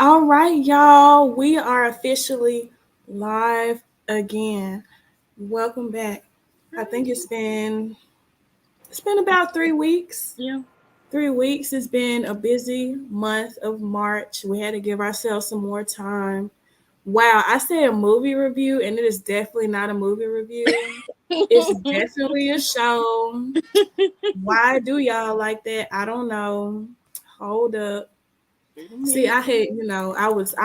All right, y'all. We are officially live again. Welcome back. I think it's been about 3 weeks. Yeah. 3 weeks. It's been a busy month of March. We had to give ourselves some more time. Wow, I said a movie review, and it is definitely not a movie review. It's definitely a show. Why do y'all like that? I don't know. Hold up. Wait a See, minute. I had, I was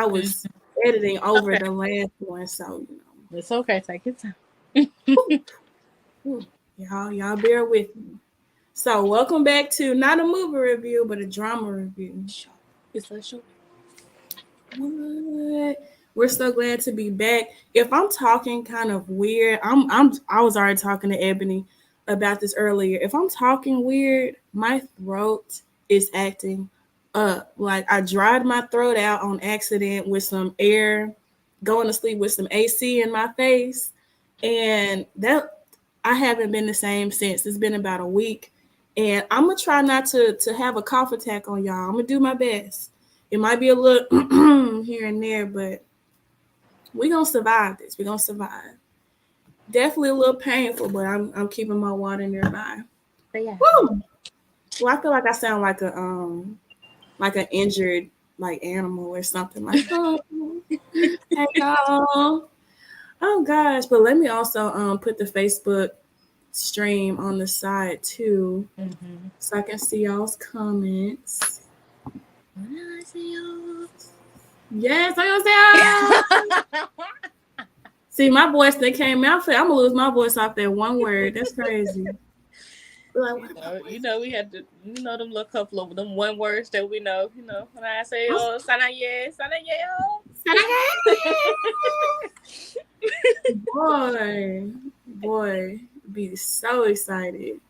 editing over Okay. the last one, so It's okay. Take your time. whew, y'all bear with me. So, welcome back to not a movie review, but a drama review. Sure. It's a show. What? We're so glad to be back. If I'm talking kind of weird, I was already talking to Ebony about this earlier. If I'm talking weird, my throat is acting up. Like I dried my throat out on accident with some air, going to sleep with some AC in my face, and that I haven't been the same since. It's been about a week, and I'm gonna try not to have a cough attack on y'all. I'm gonna do my best. It might be a little here and there, but we're gonna survive this. We're gonna survive. Definitely a little painful, but I'm keeping my water nearby. But yeah. Woo! Well, I feel like I sound like an injured like animal or something like oh hey y'all. Oh gosh, but let me also put the Facebook stream on the side too Mm-hmm. so I can see y'all's comments. When I see you. Yes, I gonna say see my voice that came out for I'm gonna lose my voice off that one word. That's crazy. Like, what about we had to, them little couple of them one words that we know. When I say, oh, sana yeah, boy, be so excited.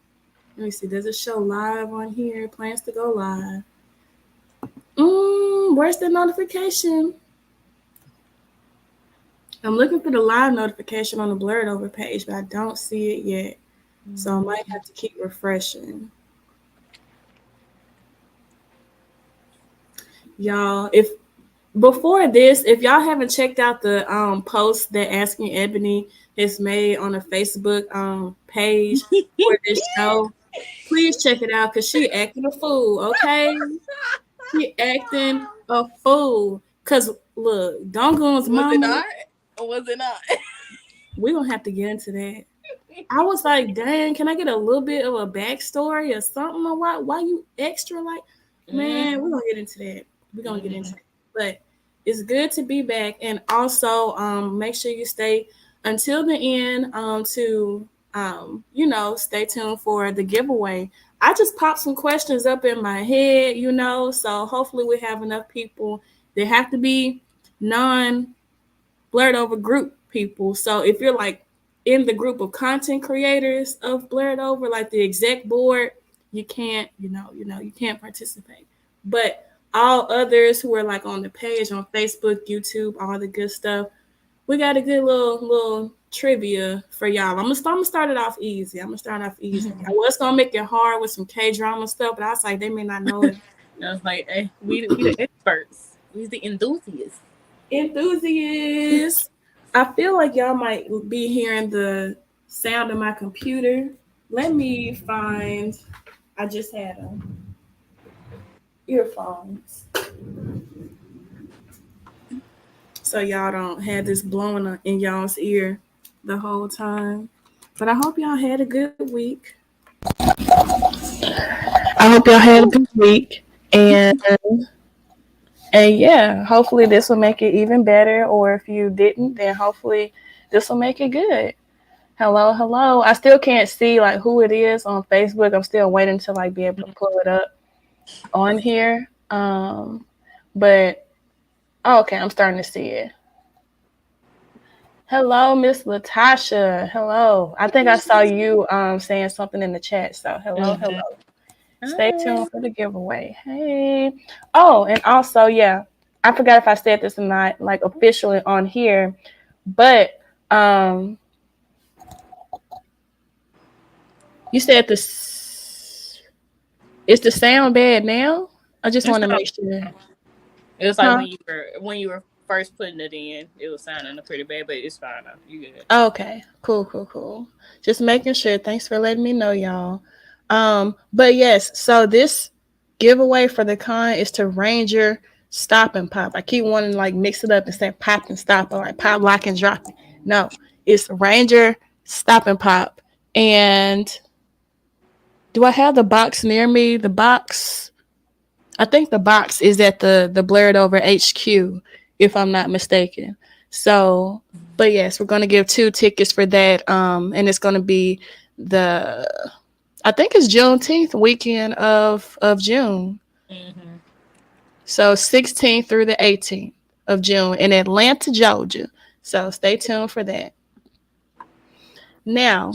Let me see. Does it show live on here? Plans to go live. Where's the notification? I'm looking for the live notification on the Blerdover page, but I don't see it yet. So I might have to keep refreshing. Y'all, if before this, if y'all haven't checked out the post that Asking Ebony has made on the Facebook page for this show, please check it out because she acting a fool, okay? She acting a fool. Cause look, Dongun's Was it mama, not? Or was it not? we gonna have to get into that. I was like, dang, can I get a little bit of a backstory or something? Or why you extra like, man, we're gonna get into that. We're gonna get into Mm-hmm. that. But it's good to be back. And also make sure you stay until the end to stay tuned for the giveaway. I just popped some questions up in my head, so hopefully we have enough people. They have to be non blurred over group people. So if you're like in the group of content creators of Blerd Over, like the exec board, you can't, you can't participate. But all others who are like on the page on Facebook, YouTube, all the good stuff, we got a good little trivia for y'all. I'm gonna start it off easy. I'm gonna start off easy. I was gonna make it hard with some KDrama stuff, but I was like, they may not know it. I was like, hey, we the experts. We the enthusiasts. Enthusiasts. I feel like y'all might be hearing the sound of my computer. Let me find. I just had earphones, so y'all don't have this blowing in y'all's ear the whole time. But I hope y'all had a good week. I hope y'all had a good week, and yeah, hopefully this will make it even better. Or if you didn't, then hopefully this will make it good. Hello, hello. I still can't see like who it is on Facebook. I'm still waiting to like be able to pull it up on here. But okay, I'm starting to see it. Hello, Miss Latasha. Hello. I think I saw you saying something in the chat. So hello, Mm-hmm. hello. Stay tuned for the giveaway. Hey. Oh, and also, yeah, I forgot if I said this or not, like officially on here, but you said is the sound bad now? I just want to make sure. It was like Huh? when you were first putting it in, it was sounding pretty bad, but it's fine now. You good. Okay, cool, cool, cool. Just making sure. Thanks for letting me know, y'all. But yes, so this giveaway for the con is to Ranger Stop and Pop. I keep wanting to like mix it up and say pop and stop, or like pop, lock, and drop it. No, it's Ranger Stop and Pop. And do I have the box near me? The box. I think the box is at the Blerdover HQ, if I'm not mistaken. So, but yes, we're gonna give 2 tickets for that. And it's gonna be the I think it's Juneteenth weekend of June. Mm-hmm. So 16th through the 18th of June in Atlanta, Georgia. So stay tuned for that. Now,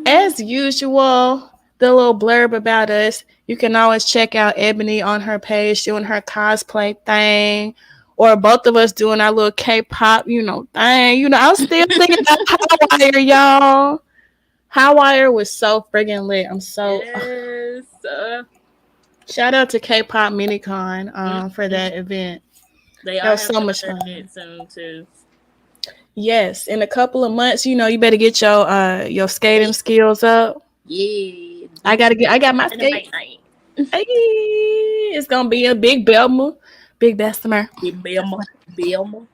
as usual, the little blurb about us, you can always check out Ebony on her page doing her cosplay thing, or both of us doing our little K-pop, thing. I'm still thinking about Hotwire, y'all. Hotwire was so friggin' lit. I'm so Yes. shout out to K-pop Minicon for Mm-hmm. that event. They That are was having so much another fun. event soon too. Yes, in a couple of months, you better get your skating skills up. Yeah, I got my and the skates. night. Hey, it's gonna be a big Belma, big Bessemer. Big Belma, Belma.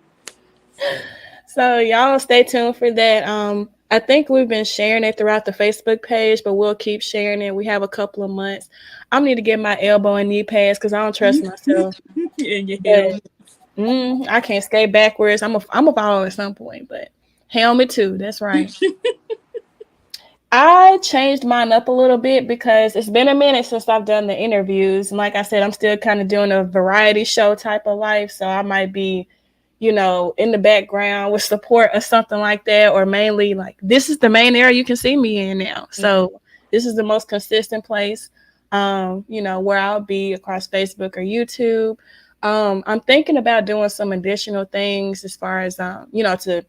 So y'all stay tuned for that. I think we've been sharing it throughout the Facebook page, but we'll keep sharing it. We have a couple of months. I need to get my elbow and knee pads because I don't trust myself. In your But helmet. I can't skate backwards. I'm a fall at some point, but helmet too. That's right. I changed mine up a little bit because it's been a minute since I've done the interviews. And like I said, I'm still kind of doing a variety show type of life. So I might be, in the background with support or something like that. Or mainly like this is the main area you can see me in now. Mm-hmm. So this is the most consistent place, where I'll be across Facebook or YouTube. I'm thinking about doing some additional things as far as, to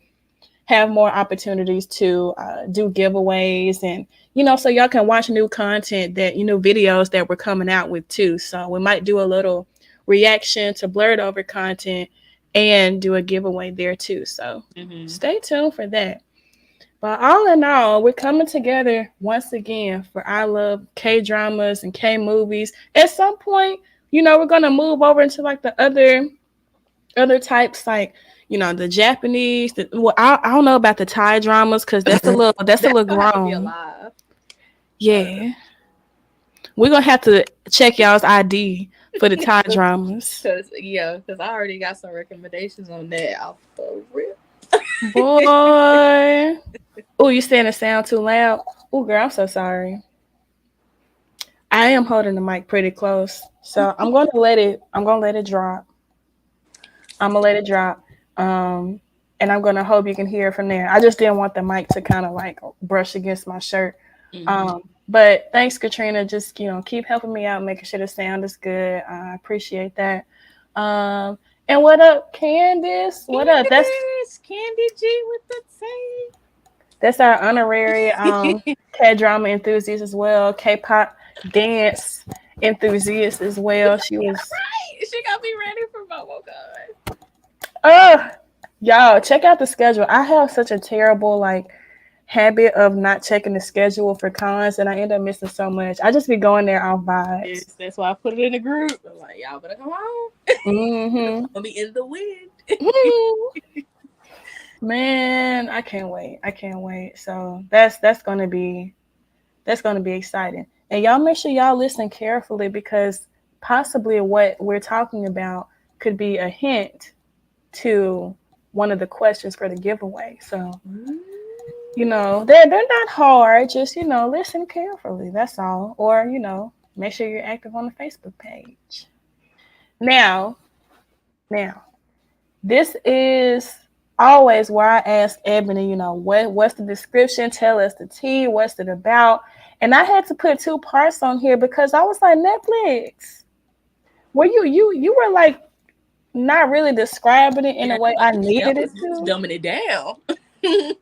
have more opportunities to do giveaways and so y'all can watch new content that videos that we're coming out with too. So we might do a little reaction to blurred over content and do a giveaway there too. So Mm-hmm. stay tuned for that. But all in all, we're coming together once again for I love K dramas and K movies. At some point, we're gonna move over into like the other types, like the Japanese. Well, I don't know about the Thai dramas because that's a little Gonna have to be grown. alive. Yeah, we're gonna have to check y'all's ID for the Thai dramas. Cause I already got some recommendations on that. Off the rip. Boy, oh, you saying the sound too loud? Oh, girl, I'm so sorry. I am holding the mic pretty close, so I'm gonna let it drop. I'm gonna let it drop. Um, and I'm gonna hope you can hear it from there. I just didn't want the mic to kind of like brush against my shirt. Mm-hmm. But thanks, Katrina. Just keep helping me out, making sure the sound is good. I appreciate that. And what up, Candice? What up? Candy G with the tape. That's our honorary K-drama enthusiast as well, K-pop dance enthusiast as well. She Yeah, was. right. She got me ready for Momo God. Uh, y'all check out the schedule. I have such a terrible like habit of not checking the schedule for cons, and I end up missing so much. I just be going there off vibes. Yes, that's why I put it in the group. I'm like, y'all better come on. Mm-hmm. I'll be in the wind. Man, I can't wait. I can't wait. So that's gonna be exciting. And y'all make sure y'all listen carefully because possibly what we're talking about could be a hint to one of the questions for the giveaway. So they're not hard. Just listen carefully. That's all. Or make sure you're active on the Facebook page. Now, now, this is always where I ask Ebony, what's the description? Tell us the tea. What's it about? And I had to put 2 parts on here because I was like, Netflix. Were you were like not really describing it in Yeah, a way I needed it you was to. dumbing it down. I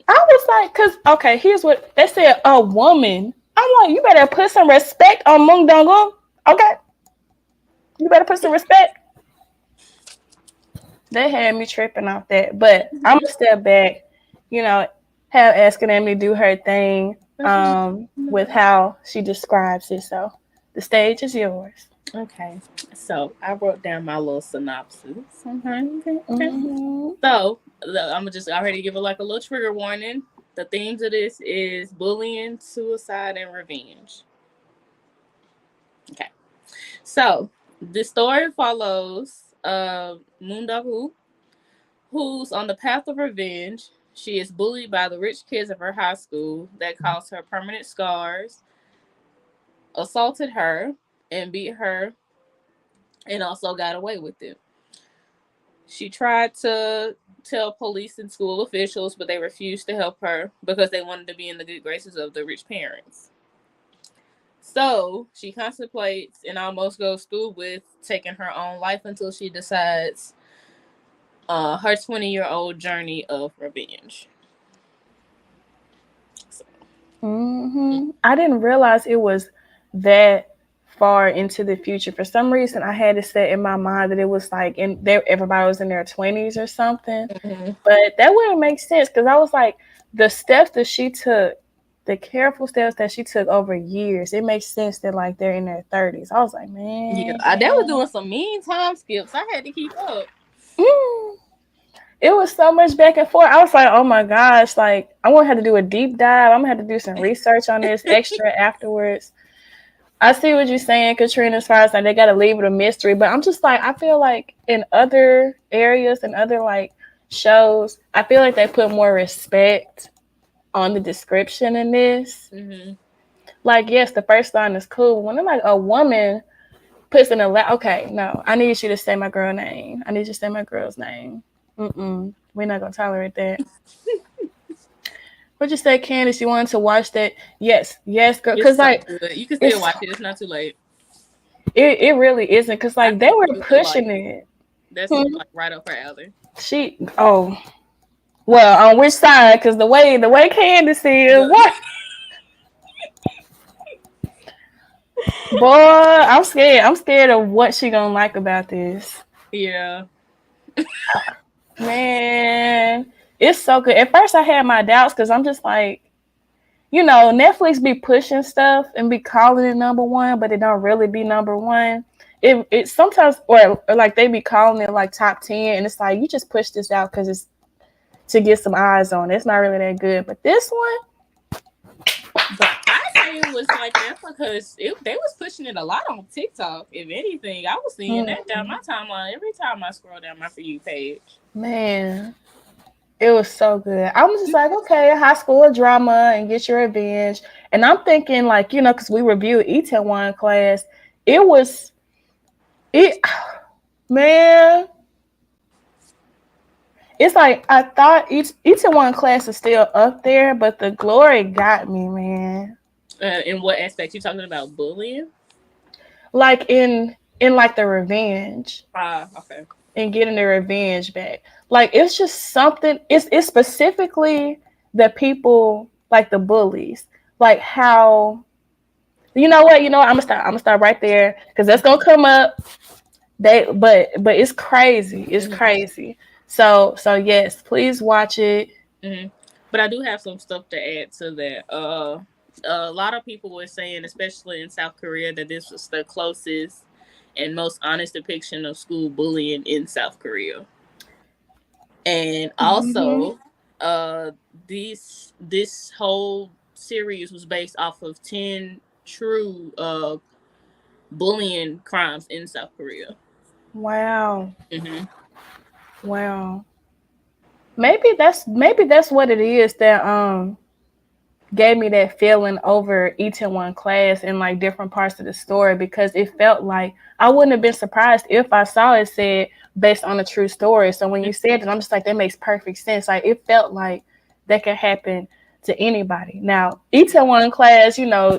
was like, okay, here's what they said: a woman. I'm like, you better put some respect on Mung Dong. Okay, you better put some respect. They had me tripping off that. But I'm gonna step back, you know, have asking Emily do her thing with how she describes it. So the stage is yours. Okay, so I wrote down my little synopsis. Okay. Mm-hmm. So I'm gonna just already give it like a little trigger warning. The themes of this is bullying, suicide, and revenge. Okay, so the story follows Moondahu, who's on the path of revenge. She is bullied by the rich kids of her high school that caused her permanent scars, assaulted her, and beat her, and also got away with it. She tried to tell police and school officials, but they refused to help her because they wanted to be in the good graces of the rich parents. So she contemplates and almost goes through with taking her own life until she decides her 20-year-old journey of revenge. So, I didn't realize it was that far into the future. For some reason, I had it set in my mind that it was like in there, everybody was in their 20s or something. mm-hmm. But that wouldn't make sense because I was like, the steps that she took, the careful steps that she took over years, it makes sense that like they're in their 30s. I was like, Yeah, man, they were doing some mean time skips. I had to keep up. mm. It was so much back and forth. I was like, oh my gosh, like I'm gonna have to do a deep dive. I'm gonna have to do some research on this extra afterwards. I see what you're saying, Katrina, as far as like they gotta leave it a mystery. But I'm just like, I feel like in other areas and other like shows, I feel like they put more respect on the description in this. Mm-hmm. Like, yes, the first line is cool. When like a woman puts in okay, no, I need you to say my girl name. I need you to say my girl's name. We're not gonna tolerate that. What'd you say, Candace? You wanted to watch that? Yes, yes, girl. It's Cause so like good. You can still it's watch it. It's not too late. it really isn't. Cause I like they think were you would like pushing it. it. That's Hmm? like right up her alley. She well, on which side? Cause the way Candace is The what boy, I'm scared. I'm scared of what she gonna like about this. yeah. Man, it's so good. At first, I had my doubts because I'm just like, Netflix be pushing stuff and be calling it number one, but it don't really be number one. It sometimes or like they be calling it like top 10, and it's like you just push this out because it's to get some eyes on it. It's not really that good, but this one, But I say it was like that because they was pushing it a lot on TikTok. If anything, I was seeing that down my timeline every time I scroll down my For You page. man, it was so good. I was just like, okay, high school drama and get your revenge. And I'm thinking like, because we reviewed Itaewon Class, it was it, man. It's like I thought each one class is still up there, but the glory got me, man. In what aspect you talking about bullying? Like in like the revenge Ah, okay. and getting the revenge back. Like it's just something. It's specifically the people like the bullies, like how you know what I'm gonna stop right there because that's gonna come up. But it's crazy. It's Mm-hmm. crazy. So yes, please watch it. Mm-hmm. But I do have some stuff to add to that. A lot of people were saying, especially in South Korea, that this was the closest and most honest depiction of school bullying in South Korea. And Mm-hmm. also, uh, this whole series was based off of 10 true bullying crimes in South Korea. Wow. Mm-hmm. Wow. Maybe that's what it is that gave me that feeling over each in one class in like different parts of the story because it felt like I wouldn't have been surprised if I saw it said based on a true story. So when you said it, I'm just like that makes perfect sense. Like it felt like that could happen to anybody. Now, each in one class, it was,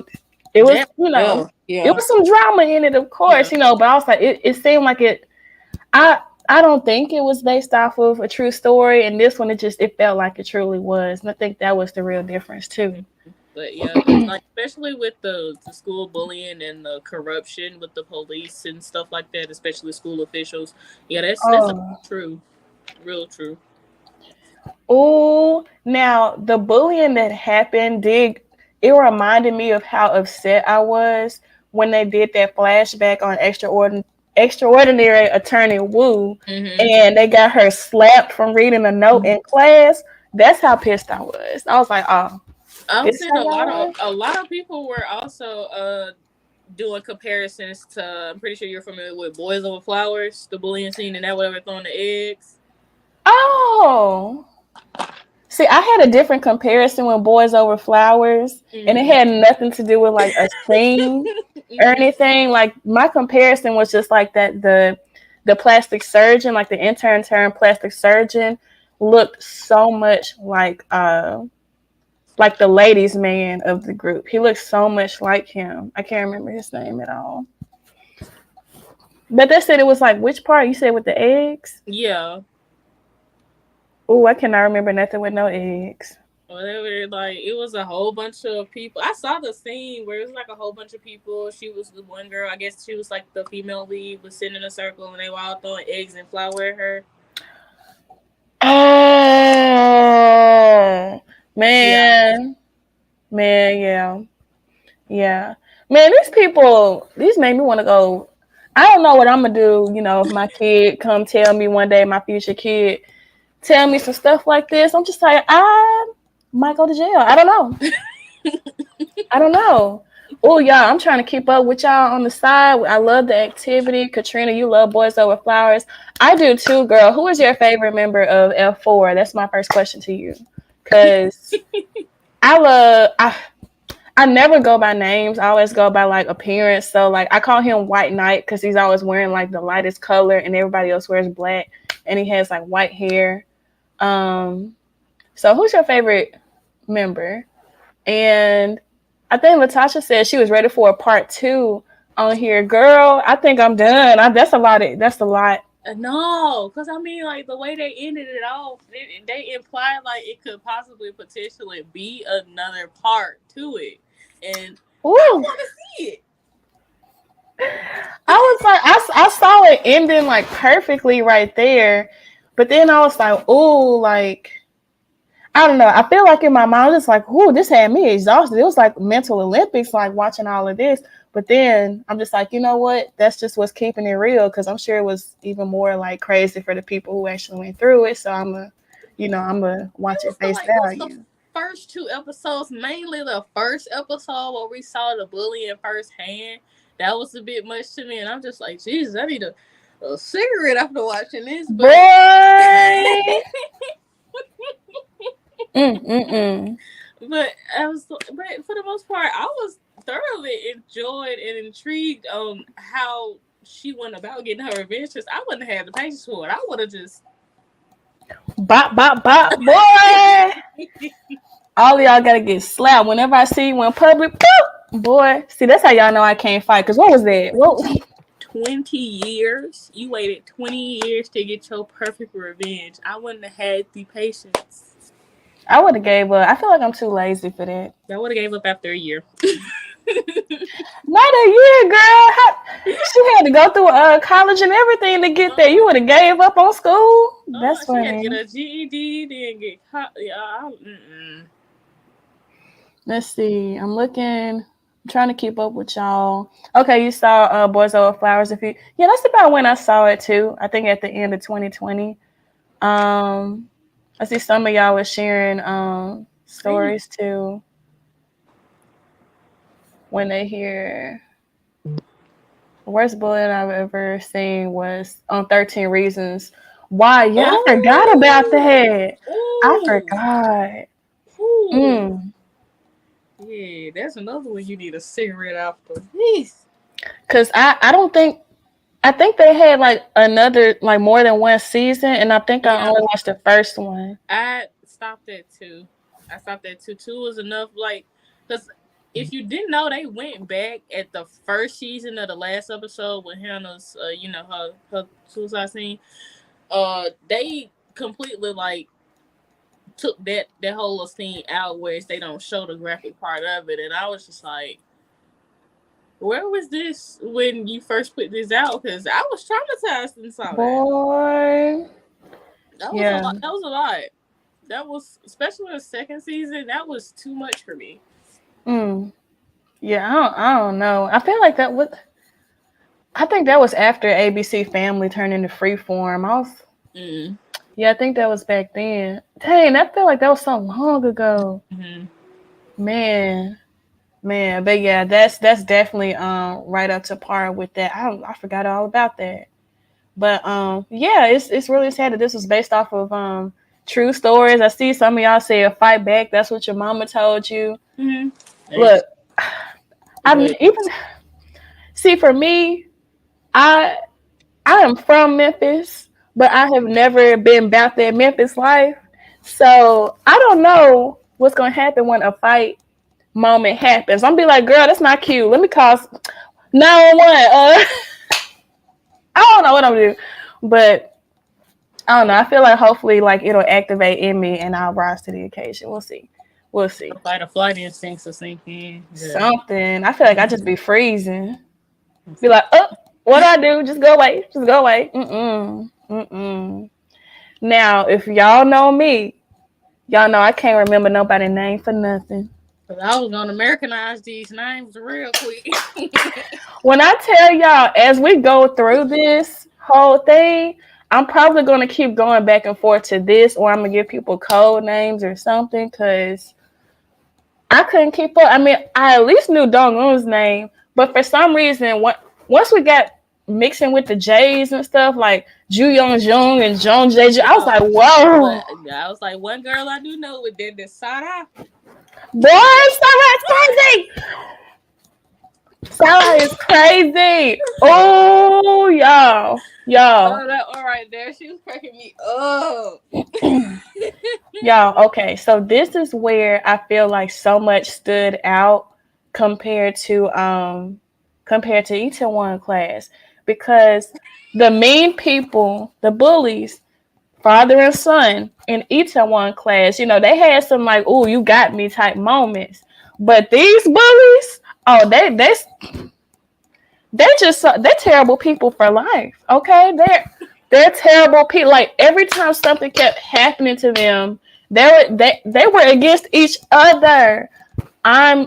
Yeah, yeah, it yeah, was some drama in it, of yeah. course, but I was like, it seemed like it I I don't think it was based off of a true story, and this one it felt like it truly was, and I think that was the real difference too. But yeah, because like especially with the school bullying and the corruption with the police and stuff like that, especially school officials. Yeah, that's Oh, true. Real true. Oh, now the bullying that happened did it reminded me of how upset I was when they did that flashback on extraordinary attorney Wu, Hmm. and they got her slapped from reading a note in class. That's how pissed I was. I was like, oh, I was this saying how y'all are? a lot of people were also doing comparisons to. I'm pretty sure you're familiar with Boys Over Flowers, the bullying scene, and that whatever throwing the eggs. Oh. See, I had a different comparison with Boys Over Flowers, and it Hmm. had nothing to do with like a scene or Hmm. anything. Like my comparison was just like that the plastic surgeon, like the intern turned plastic surgeon, looked so much like the ladies' man of the group. He looked so much like him. I can't remember his name at all. But they said it was like which part you said with the eggs? Yeah. Oh, I cannot remember nothing with no eggs. Whatever, like it was a whole bunch of people. I saw the scene where it was like a whole bunch of people. She was the one girl. I guess she was like the female lead. Was sitting in a circle and they were all throwing eggs and flour at her. Oh Yeah. man, man, yeah, yeah, man. These people, these made me want to go. I don't know what I'm gonna do. You know, if my kid come tell me one day, my future kid tell me some stuff like this, I'm just like, I might go to jail. I don't know. I don't know. Oh, y'all, I'm trying to keep up with y'all on the side. I love the activity. Katrina, you love Boys Over Flowers. I do too, girl. Who is your favorite member of F4? That's my first question to you. Because I never go by names. I always go by like appearance. So like I call him White Knight because he's always wearing like the lightest color and everybody else wears black and he has like white hair. Um, so who's your favorite member? And I think Latasha said she was ready for a part two on here. Girl, I think I'm done. That's a lot. That's a lot. No, because I mean, like the way they ended it off, they implied like it could possibly potentially be another part to it, and I Ooh, want to see I was like, I saw it ending like perfectly right there, but then I was like, ooh, like I don't know. I feel like in my mind, I was just like, ooh, this had me exhausted. It was like mental Olympics, like watching all of this. But then I'm just like, you know what? That's just what's keeping it real because I'm sure it was even more like crazy for the people who actually went through it. So I'm gonna it watch it was the face like it was the value. first two episodes, mainly the first episode where we saw the bullying firsthand. That was a bit much to me, and I'm just like, Jesus, I need a cigarette after watching this. But Boy, mm mm mm. but but for the most part, I was thoroughly enjoyed and intrigued on how she went about getting her revenge. Cause I wouldn't have had the patience for it. I would have just Bop bop bop, boy. All of y'all gotta get slapped whenever I see you in public. Boop, boy, see that's how y'all know I can't fight. Cause what was that? What 20 years. You waited 20 years to get your perfect revenge. I wouldn't have had the patience. I would have gave up. I feel like I'm too lazy for that. I would have gave up after a year. Not a year, girl. She had to go through college and everything to get there. You would have gave up on school. That's She had to get funny. a GED, then get caught. Yeah, Let's see. I'm looking. I'm trying to keep up with y'all. Okay, you saw Boys Over Flowers. If you, yeah, that's about when I saw it too. I think at the end of 2020. Um, I see some of y'all was sharing Hey. stories too when they hear the worst bullet I've ever seen was on 13 Reasons Why. Yeah, I forgot about Oh, that. I oh, forgot. oh. Mm. Yeah, that's another one you need a cigarette after. Jeez. Cause I don't think I think they had like another like more than one season, and I think I Yeah, only watched the first one. I stopped at two. I stopped at two. Two was enough, like, because if you didn't know, they went back at the first season of the last episode with Hannah's, her suicide scene. They completely like took that whole scene out where they don't show the graphic part of it, and I was just like, where was this when you first put this out? Because I was traumatized and saw that. Boy, That was a Yeah. lot. That was a lot. That was, especially the second season. That was too much for me. Mm. Yeah, I don't know. I feel like that was. I think that was after ABC Family turned into Freeform. Mm. Yeah, I think that was back then. Dang, I feel like that was so long ago. Hmm. Man, man. But yeah, that's definitely right up to par with that. I forgot all about that. But yeah, it's really sad that this was based off of true stories. I see some of y'all say a fight back. That's what your mama told you. Hmm. Look, I'm But even see for me, I I am from Memphis, but I have never been about that Memphis life. So I don't know what's gonna happen when a fight moment happens. I'm be like, girl, that's not cute. Let me call 911. I don't know what I'm gonna do, but I don't know. I feel like hopefully, like it'll activate in me, and I'll rise to the occasion. We'll see. We'll the see. fight or flight instincts will sink in. Yeah. Something. I feel like I just be freezing. Be like, oh, what do I do? Just go away. Just go away. Mm-mm. Mm-mm. Now, if y'all know me, y'all know I can't remember nobody's name for nothing. Cause I was gonna Americanize these names real quick. When I tell y'all, as we go through this whole thing, I'm probably going to keep going back and forth to this, or I'm going to give people code names or something, because I couldn't keep up. I mean, I at least knew Dongwon's name, but for some reason, once we got mixing with the J's and stuff, like Ju Young Jung and Jung JJ, I was Oh, like, but whoa, I was like, one girl I do know with did this Sarah. boy, Sarah's crazy. Sarah is crazy. Oh, y'all. Oh, that one right there. She was cracking me up. Y'all, okay, so this is where I feel like so much stood out compared to each one class, because the mean people, the bullies, father and son in each one class, they had some like, "Ooh, you got me" type moments. But these bullies, oh, they're terrible people for life. Okay, they're terrible people. Like every time something kept happening to them, they were against each other. I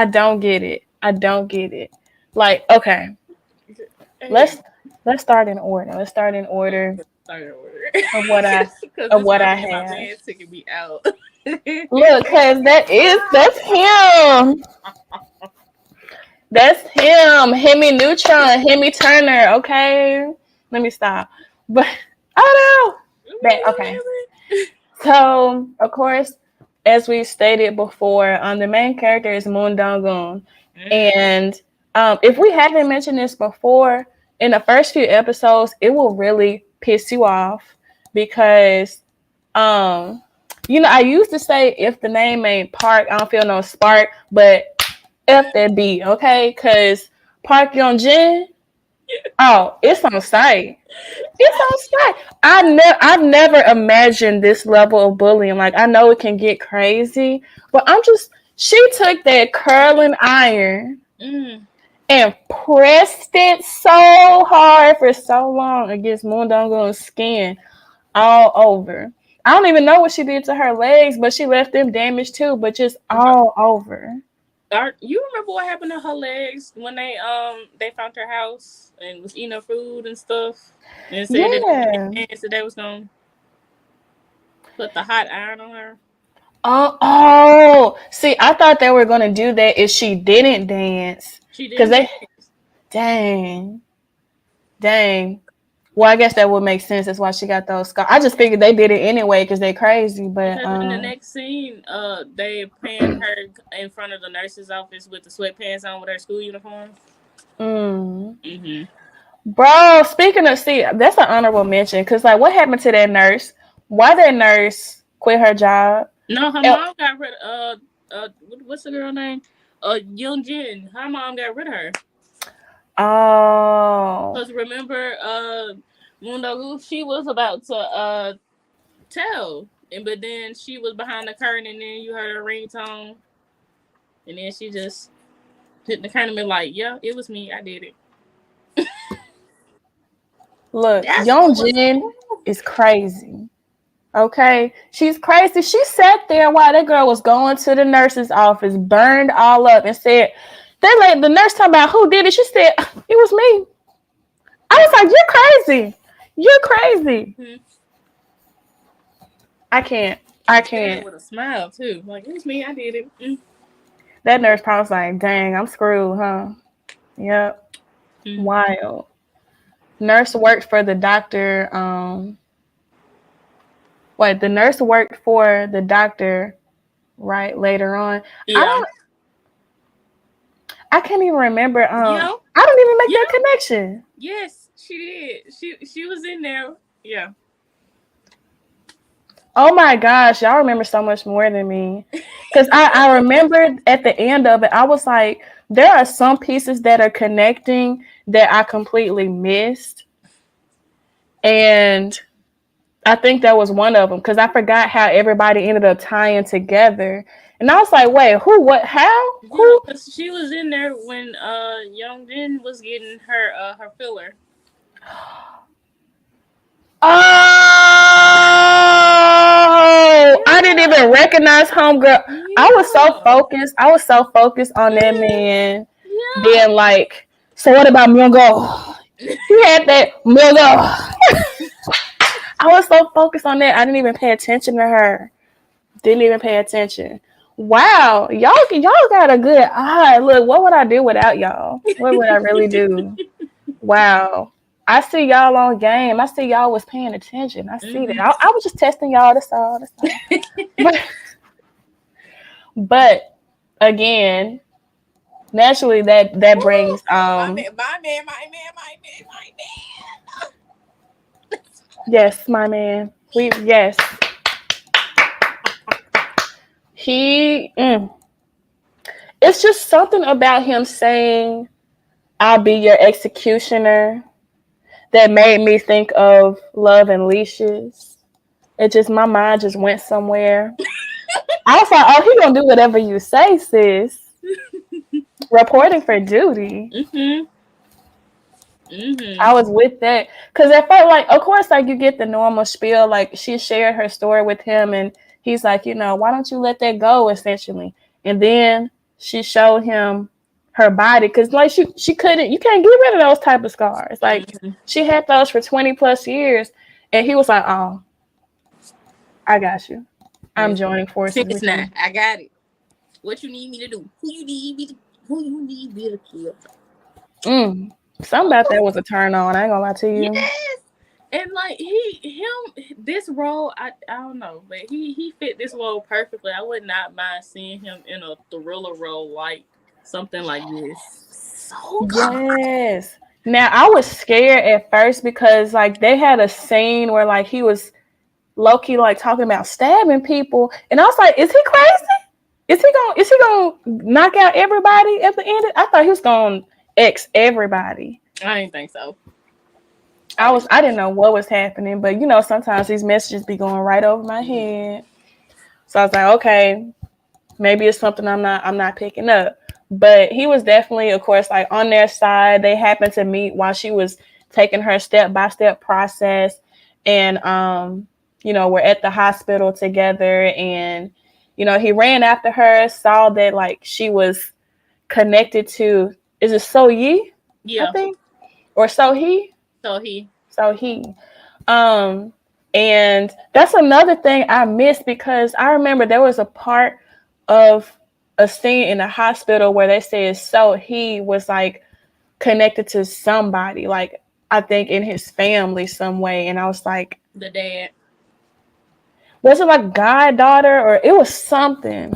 don't get it. I don't get it. Like, okay, Hey, let's let's start in order. Let's start in order sorry, order. of what I Because of this what right I here, my have. man taking me out. Look, cause that's him. That's him. Hemi Neutron, Hemi Turner. Okay, let me stop. But oh no, that okay. So of course, as we stated before, the main character is Moon Dong-gun, and if we haven't mentioned this before, in the first few episodes, it will really piss you off because um, I used to say if the name ain't Park, I don't feel no spark, but F that B, okay? Because Park Young Jin, oh, it's on site. It's on site. I've never imagined this level of bullying. Like, I know it can get crazy, but she took that curling iron Mm. and pressed it so hard for so long against Moondong's skin all over. I don't even know what she did to her legs, but she left them damaged too, but just all over. You remember what happened to her legs when they found her house and was eating her food and stuff, and said that Yeah. and said they was gonna put the hot iron on her. See, I thought they were gonna do that if she didn't dance, She cause didn't they, dance. dang, dang. Well, I guess that would make sense. That's why she got those scars. I just figured they did it anyway because they crazy. But Because in the next scene, they panned her in front of the nurse's office with the sweatpants on with her school uniform. mm, Mm-hmm. bro, speaking of, see, that's an honorable mention because like, what happened to that nurse? Why that nurse quit her job? No, her And, mom got rid. What's the girl name? Young Jin. Her mom got rid of her. oh, Cause remember, Moondog, she was about to tell, and but then she was behind the curtain, and then you heard her ringtone, and then she just hit the curtain and be like, "Yeah, it was me. I did it." look, That's Young what was Jin cool. is crazy. Okay, she's crazy. She sat there while that girl was going to the nurse's office, burned all up, and said, "They let the nurse talk about who did it." She said, "It was me." I was like, "You're crazy. You're crazy." Mhm. I can't. I She said it can't. with a smile too. Like, it was me. I did it. That nurse probably was like, "Dang, I'm screwed, huh?" Yep. Mm. Wild. Nurse worked for the doctor. Wait, the nurse worked for the doctor right later on. I Yeah. don't. I can't even remember. Yeah. I don't even make Yeah. that connection. Yes, she did. She was in there. Yeah. Oh my gosh, y'all remember so much more than me. Because I remembered at the end of it, I was like, there are some pieces that are connecting that I completely missed. And I think that was one of them because I forgot how everybody ended up tying together. And I was like, wait, who, what, how? Yeah, Who? because she was in there when Young Jin was getting her filler. Oh, I didn't Yeah. even recognize homegirl. Yeah. I was so focused on that Yeah. man Yeah. being like, so what about Myungo? He had that Myungo. I was so focused on that. I didn't even pay attention to her. Didn't even pay attention. Wow, y'all got a good eye. Look, what would I do without y'all? What would I really do? Wow. I see y'all on game. I see y'all was paying attention. I see that. Hmm. I was just testing y'all. That's all. That's all. But, but again, naturally that Woo! brings My man, my man, my man, my man, my yes, my man. We yes. He it's just something about him saying I'll be your executioner that made me think of Love and Leashes. It just my mind just went somewhere. I was like, oh, he gonna do whatever you say, sis. Reporting for duty. man. Hmm. Hmm. I was with that because it felt like, of course, like you get the normal spiel. Like she shared her story with him, and he's like, why don't you let that go, essentially. And then she showed him her body because, like, she couldn't. You can't get rid of those type of scars. Like Hmm. she had those for 20+ years, and he was like, oh, I got you. I'm joining forces Six with nine. you. I got it. What you need me to do? Who you need me to? Who you need me to kill? Mm. Something about that was a turn on. I ain't gonna lie to you. Yes. And like this role, I don't know, but he fit this role perfectly. I would not mind seeing him in a thriller role like something like this. So good. Yes. Now I was scared at first because like they had a scene where like he was low key like talking about stabbing people, and I was like, is he crazy? Is he gonna knock out everybody at the end? I thought he was gonna X everybody. I didn't think so. I didn't. I didn't know what was happening, but sometimes these messages be going right over my head. So I was like, okay, maybe it's something I'm not picking up. But he was definitely, of course, like on their side. They happened to meet while she was taking her step-by-step process, and we're at the hospital together, and he ran after her, saw that like she was connected to, is it So Yi, I Yeah. think, or So He, So he. So He. Um, and that's another thing I missed because I remember there was a part of a scene in the hospital where they said So He was like connected to somebody, like I think in his family some way. And I was like, The dad. was it like goddaughter or it was something?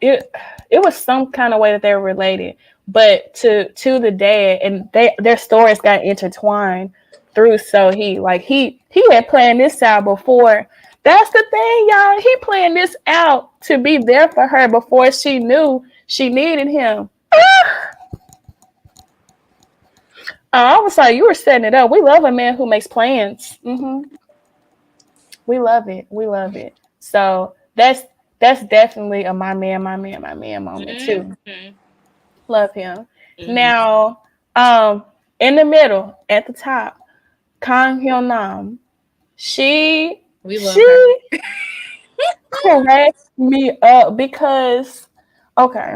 It was some kind of way that they were related, but to the dad, and their stories got intertwined through. So he had planned this out before. That's the thing, y'all. He planned this out to be there for her before she knew she needed him. I was like, you were setting it up. We love a man who makes plans. We love it. We love it. So that's definitely a my man, my man, my man moment too. Mm-hmm. Love him. Mm-hmm. Now, in the middle, at the top, Kang Hyun Nam. She We love her. she cracked me up because okay.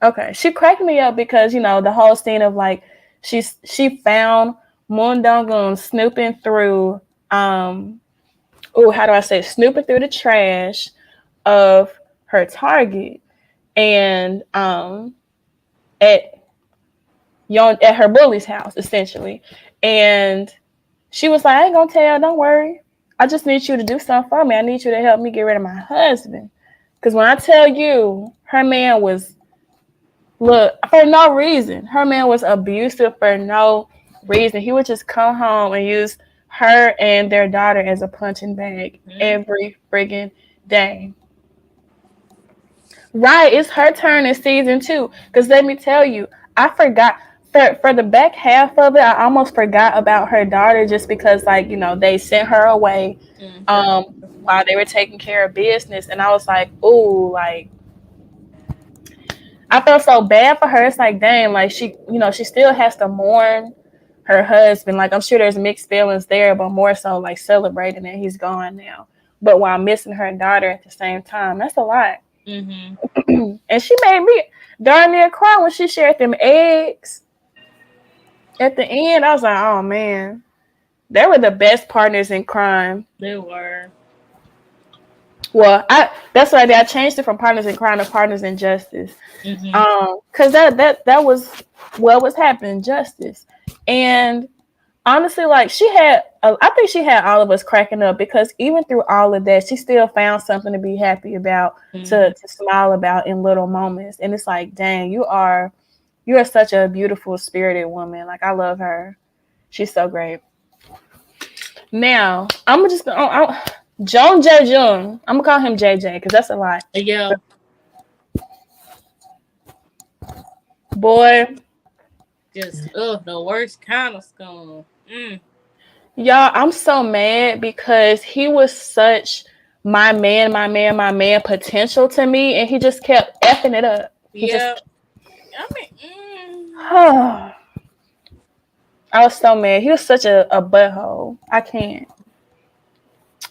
Okay. She cracked me up because, the whole scene of like she found Moon Dong snooping through how do I say it? Snooping through the trash of her Target and at at her bully's house essentially. And she was like, I ain't gonna tell, don't worry. I just need you to do something for me. I need you to help me get rid of my husband. Because when I tell you, her man was, look, for no reason. Her man was abusive for no reason. He would just come home and use her and their daughter as a punching bag Mm-hmm. every friggin' day. Right, it's her turn in season 2. Because let me tell you, I forgot for the back half of it. I almost forgot about her daughter just because, like, they sent her away, For while they were taking care of business, and I was like, ooh, like I felt so bad for her. It's like, dang, like she still has to mourn her husband. Like I'm sure there's mixed feelings there, but more so like celebrating that he's gone now. But while missing her daughter at the same time, that's a lot. mm-hmm. And she made me darn near cry when she shared them eggs at the end. I was like, oh man, they were the best partners in crime. They were. Well, that's why I changed it from partners in crime to partners in justice. Mm-hmm. Because that was what was happening, justice. And honestly, like I think she had all of us cracking up because even through all of that, she still found something to be happy about, Mm-hmm. to smile about in little moments. And it's like, dang, you are such a beautiful spirited woman. Like I love her. She's so great. Now I'm just Jung Jae Jung. I'm gonna call him JJ because that's a lot. Yeah. Boy, Just the worst kind of scum. Mm. y'all, I'm so mad because he was such my man potential to me, and he just kept effing it up. He just, Yeah. I mean, I was so mad. He was such a butthole. I can't.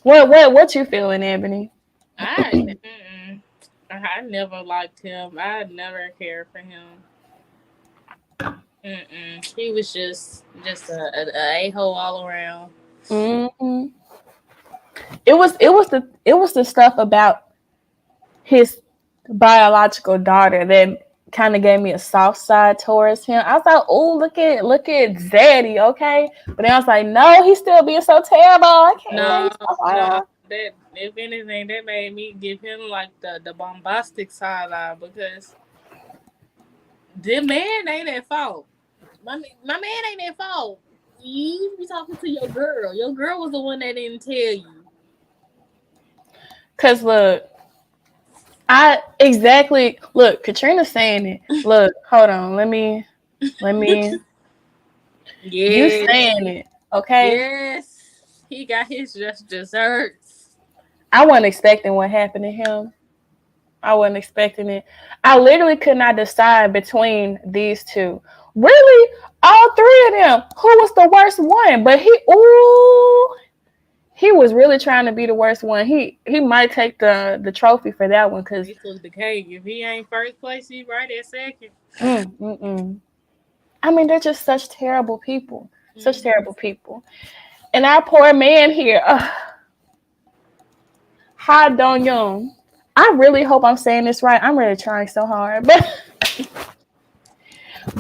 What you feeling, Ebony? I I never liked him. I never cared for him. He was just a hole all around. hmm it was the stuff about his biological daughter that kind of gave me a soft side towards him. I was like, oh, look at Zaddy, okay? But then I was like, no, he's still being so terrible. I can't let him No, stop no. on. That if anything, that made me give him like the bombastic side eye because the man ain't at fault. My man ain't at fault. You be talking to your girl. Your girl was the one that didn't tell you. Cause look, I exactly look. Katrina's saying it. Look, hold on. Let me. You Yes, saying it, okay? yes. He got his just desserts. I wasn't expecting what happened to him. I wasn't expecting it. I literally could not decide between these two. Really, all three of them. Who was the worst one? But he was really trying to be the worst one. He might take the trophy for that one because He took the cake. If he ain't first place, he right at second. mm, mm, mm. I mean they're just such terrible people, such Mm-hmm. terrible people. And our poor man here, Ha Dong Young. I really hope I'm saying this right. I'm really trying so hard,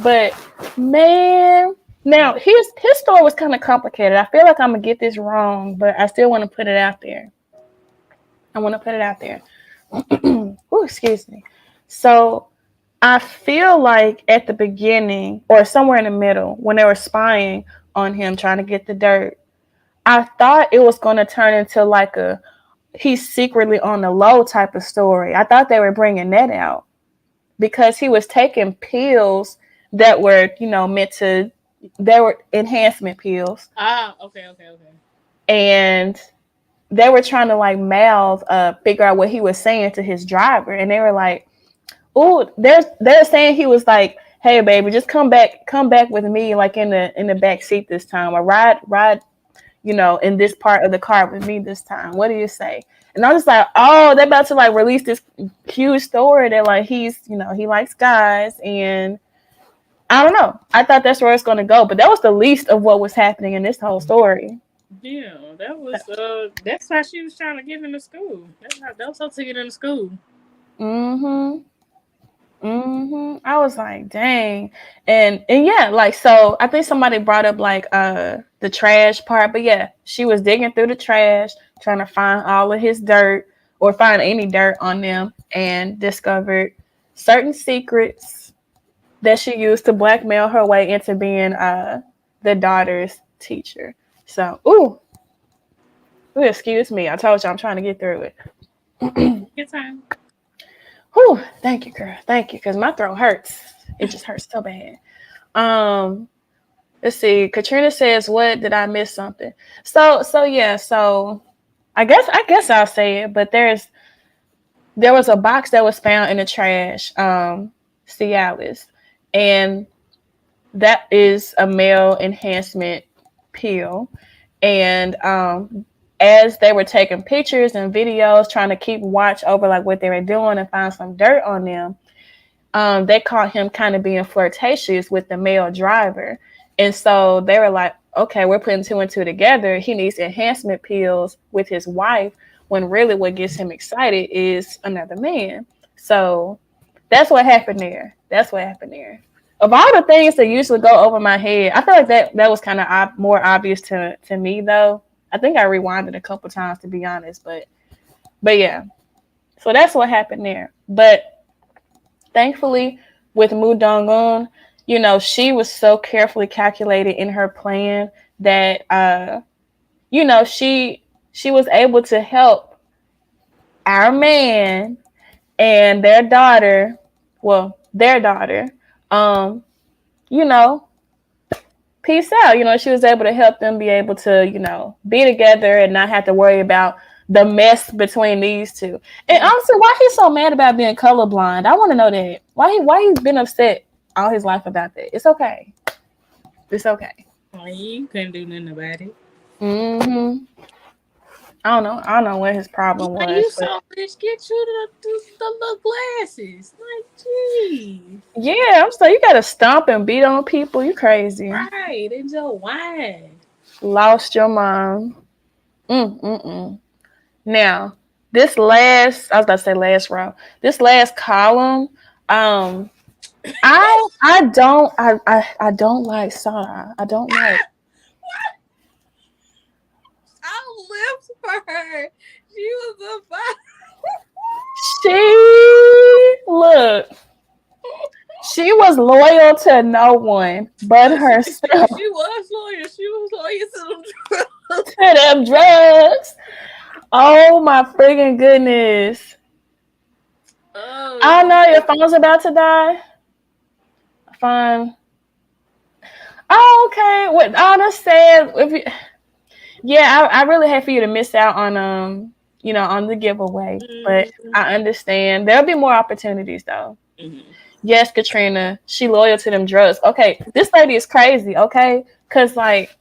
but man, now his story was kind of complicated. I feel like I'm gonna get this wrong, but I still want to put it out there. I want to put it out there. Oh, excuse me. So I feel like at the beginning or somewhere in the middle, when they were spying on him, trying to get the dirt, I thought it was going to turn into like a he's secretly on the low type of story. I thought they were bringing that out because he was taking pills that were, meant to, they were enhancement pills. Ah, okay, okay, okay. And they were trying to like mouth, figure out what he was saying to his driver. And they were like, oh, they're saying he was like, hey baby, just come back with me like in the back seat this time or ride in this part of the car with me this time. What do you say? And I was like, oh, they're about to like release this huge story that like he likes guys, and I don't know. I thought that's where it's going to go, but that was the least of what was happening in this whole story. Yeah, that was that's how she was trying to get into school. That was her ticket into school. Mm-hmm. I was like, dang. And yeah, like so I think somebody brought up like the trash part, but yeah, she was digging through the trash, trying to find all of his dirt or find any dirt on them, and discovered certain secrets that she used to blackmail her way into being the daughter's teacher. So excuse me. I told you I'm trying to get through it. Good time. Whew, thank you, girl. Thank you, because my throat hurts. It just hurts so bad. Um, let's see. Katrina says, "What did I miss something?" So yeah. So I guess I'll say it. But there was a box that was found in the trash, Cialis, and that is a male enhancement pill. And as they were taking pictures and videos, trying to keep watch over like what they were doing and find some dirt on them, they caught him kind of being flirtatious with the male driver. And so they were like, okay, we're putting two and two together. He needs enhancement pills with his wife, when really what gets him excited is another man. So that's what happened there. That's what happened there. Of all the things that usually go over my head, I feel like that was kind of more obvious to me, though. I think I rewinded a couple times, to be honest. But yeah. So that's what happened there. But thankfully, with Mu Dong-un, she was so carefully calculated in her plan that she was able to help our man and their daughter, you know, peace out. She was able to help them be able to, be together and not have to worry about the mess between these two. And honestly, why he's so mad about being colorblind? I want to know that. Why he's been upset all his life about that? It's okay. It's okay. Well, you couldn't do nothing about it. Mm-hmm. I don't know what his problem Like, was, you but so bitch, get you the little glasses. Like, gee. yeah, I'm so you gotta stomp and beat on people. You crazy. Right, and your wine. Lost your mind. Mm-mm-mm. Now, I was about to say last row. This last column, I don't like Sarah. I don't like. I lived for her. She was a Look, she was loyal to no one but herself. She was loyal. She was loyal to them drugs. Oh my freaking goodness. Oh, I know your phone's about to die. Fine. Oh, okay. What that's sad. I really hate for you to miss out on on the giveaway. But I understand. There'll be more opportunities though. Mm-hmm. Yes, Katrina, she loyal to them drugs. Okay, this lady is crazy. Okay, because like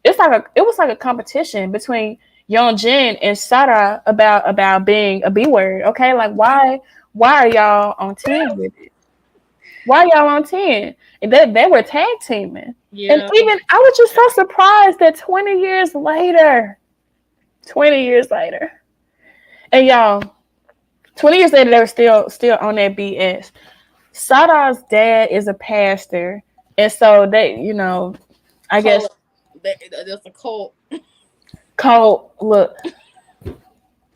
it was like a competition between Yeonjin and Sara about being a B word. Okay, like why are y'all on 10 with it? Why y'all on 10? And they were tag teaming. Yeah. And even I was just so surprised that 20 years later, and y'all, 20 years later, they were still on that BS. Sada's dad is a pastor, and so they, I guess that's a cult. Cole, look,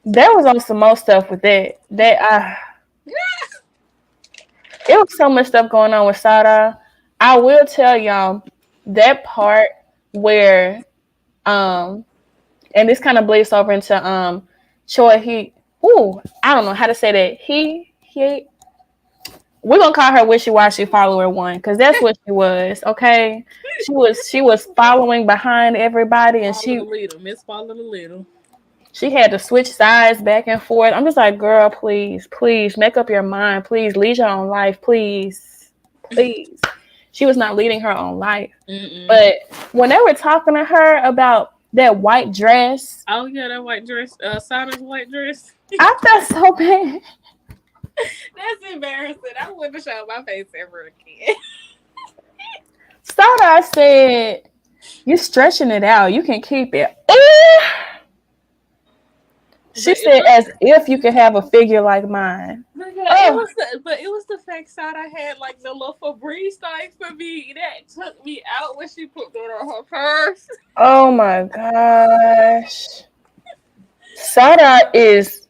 there was on some more stuff with that. It was so much stuff going on with Sada. I will tell y'all that part where, and this kind of bleeds over into Choi. I don't know how to say that. We're gonna call her wishy washy follower one because that's what she was. Okay, she was following behind everybody, and Follow the leader. she had to switch sides back and forth. I'm just like, girl, please make up your mind. Please lead your own life. Please. She was not leading her own life. Mm-mm. But when they were talking to her about that white dress. Oh yeah, that white dress, Sada's white dress. I felt so bad. That's embarrassing. I wouldn't show my face ever again. Sada said, "You stretching it out. You can keep it." Ooh. She But it said, was, "As if you could have a figure like mine." but yeah, Oh, it was the fact Sada had like the little Febreze thing for me that took me out when she put that on her purse. oh my gosh. Sada is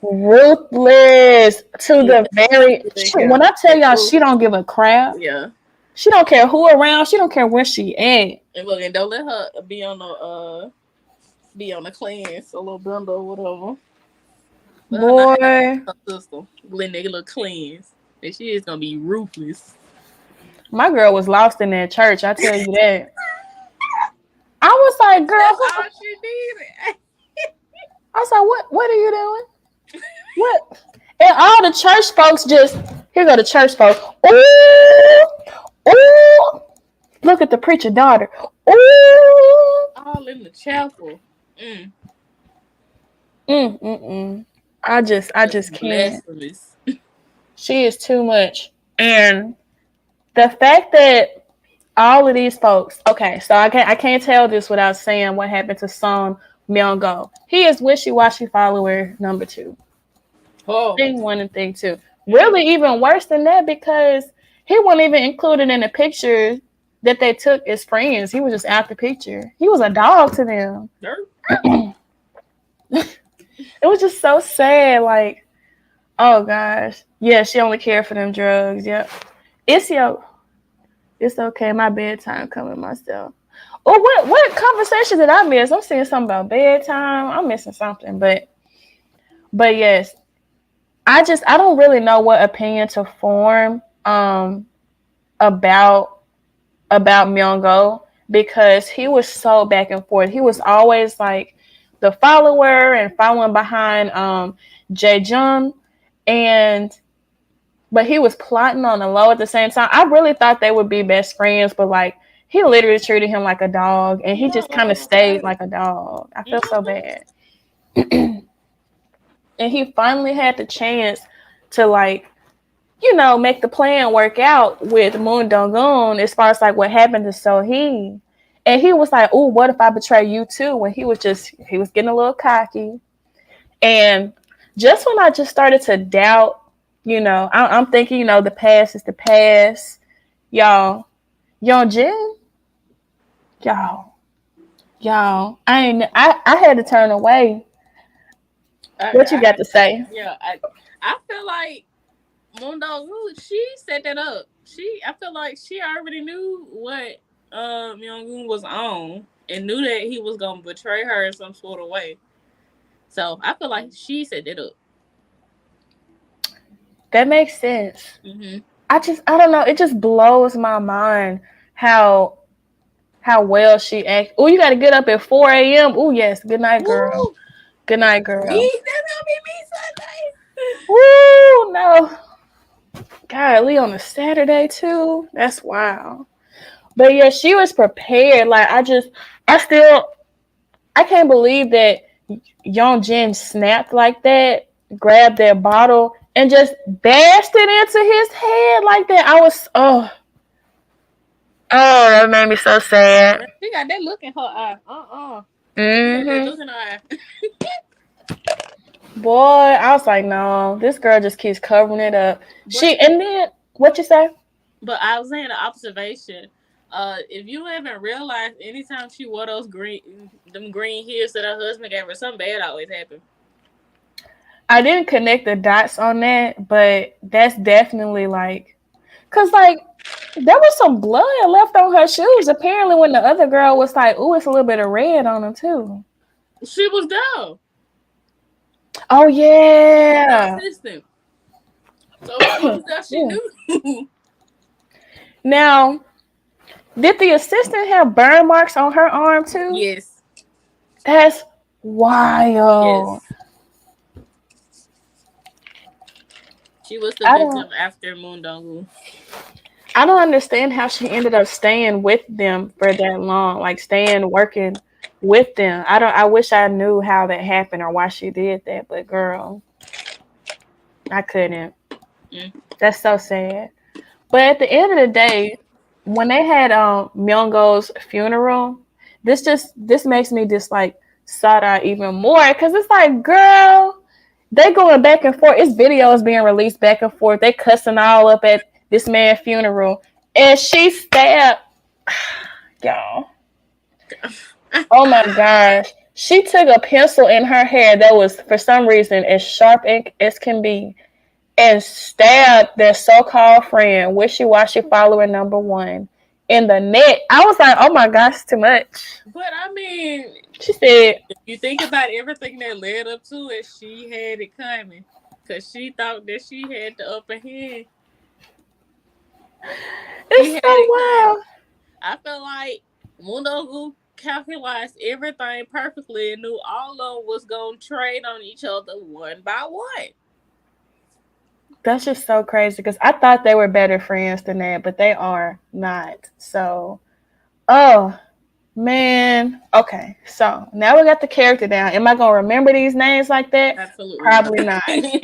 ruthless to Yeah, the very. When I tell y'all, she don't give a crap. yeah. She don't care who around. She don't care where she at. And look, and don't let her be on the cleanse, a little bundle or whatever. Let her not have Boy, her sister. Let nigga little cleanse. And she is gonna be ruthless. my girl was lost in that church. I tell you that. I was like, girl, That's all she needed. I was like, what are you doing? What? And all the church folks just, here go the church folks. Ooh, ooh, look at the preacher daughter. Ooh, All in the chapel. Mm. mm. I That's just can't. blasphemous. She is too much. And the fact that all of these folks, okay, so I can't tell this without saying what happened to Song Myung-go. He is wishy-washy follower number 2. Horrible. Thing 1 and thing 2. Really even worse than that because he wasn't even included in the picture that they took as friends. He was just out the picture. He was a dog to them. Dirt. It was just so sad. Like, oh gosh. Yeah, she only cared for them drugs. Yep. It's okay. My bedtime coming myself. Oh, what conversation did I miss? I'm seeing something about bedtime. I'm missing something, but yes, I don't really know what opinion to form about Myung-go because he was so back and forth. He was always like the follower and following behind Jae-jung, and but he was plotting on the low at the same time. I really thought they would be best friends, but like he literally treated him like a dog, and he just kind of stayed like a dog. I felt so bad. And he finally had the chance to like, make the plan work out with Moon Dong-un as far as like what happened to Sohee. And he was like, "Oh, what if I betray you too?" When he was getting a little cocky. And just when I just started to doubt, I'm thinking, the past is the past. Y'all, Yeonjin, I had to turn away. What you got to say? I feel like Moondog, she set that up. I feel like she already knew what Myung-gun was on and knew that he was gonna betray her in some sort of way. So I feel like she set that up. That makes sense. Mm-hmm. I don't know. It just blows my mind how well she acts. Oh, you got to get up at 4 a.m. Oh, yes. Good night, girl. Woo! Good night, girl. That's gonna be me Sunday. Woo, no. Golly, on a Saturday, too? That's wild. But yeah, she was prepared. Like, I can't believe that Yeonjin snapped like that, grabbed that bottle, and just bashed it into his head like that. Oh, that made me so sad. She got that look in her eye. She got that Mm-hmm. look in her eye. Boy, I was like, no, this girl just keeps covering it up. And then, what you say? But I was saying an observation. If you haven't realized, anytime she wore those green heels that her husband gave her, something bad always happened. I didn't connect the dots on that, but that's definitely like, cause like there was some blood left on her shoes. Apparently, when the other girl was like, "Ooh, it's a little bit of red on them too." She was down. Oh yeah. Assistant. So she knew. Now, did the assistant have burn marks on her arm too? Yes. That's wild. Yes. She was the victim after Moon Dong-gu. I don't understand how she ended up staying with them for that long, like staying working with them. I wish I knew how that happened or why she did that, but girl, I couldn't. Mm. That's so sad. But at the end of the day, when they had Myungo's funeral, this makes me dislike Sada even more because it's like, girl, they going back and forth. It's videos being released back and forth. They cussing all up at this man's funeral, and she stabbed y'all. Oh my gosh. She took a pencil in her hair that was, for some reason, as sharp as can be and stabbed their so-called friend, wishy-washy follower number one, in the neck. I was like, oh my gosh, too much. But I mean, She said, if you think about everything that led up to it, she had it coming. Because she thought that she had the upper hand. She it's had so it coming. wild. I feel like Mundo calculated everything perfectly and knew all of them was going to trade on each other one by one. That's just so crazy because I thought they were better friends than that, but they are not. So, oh, man. Okay. So now we got the character down. Am I going to remember these names like that? Absolutely not. Probably not.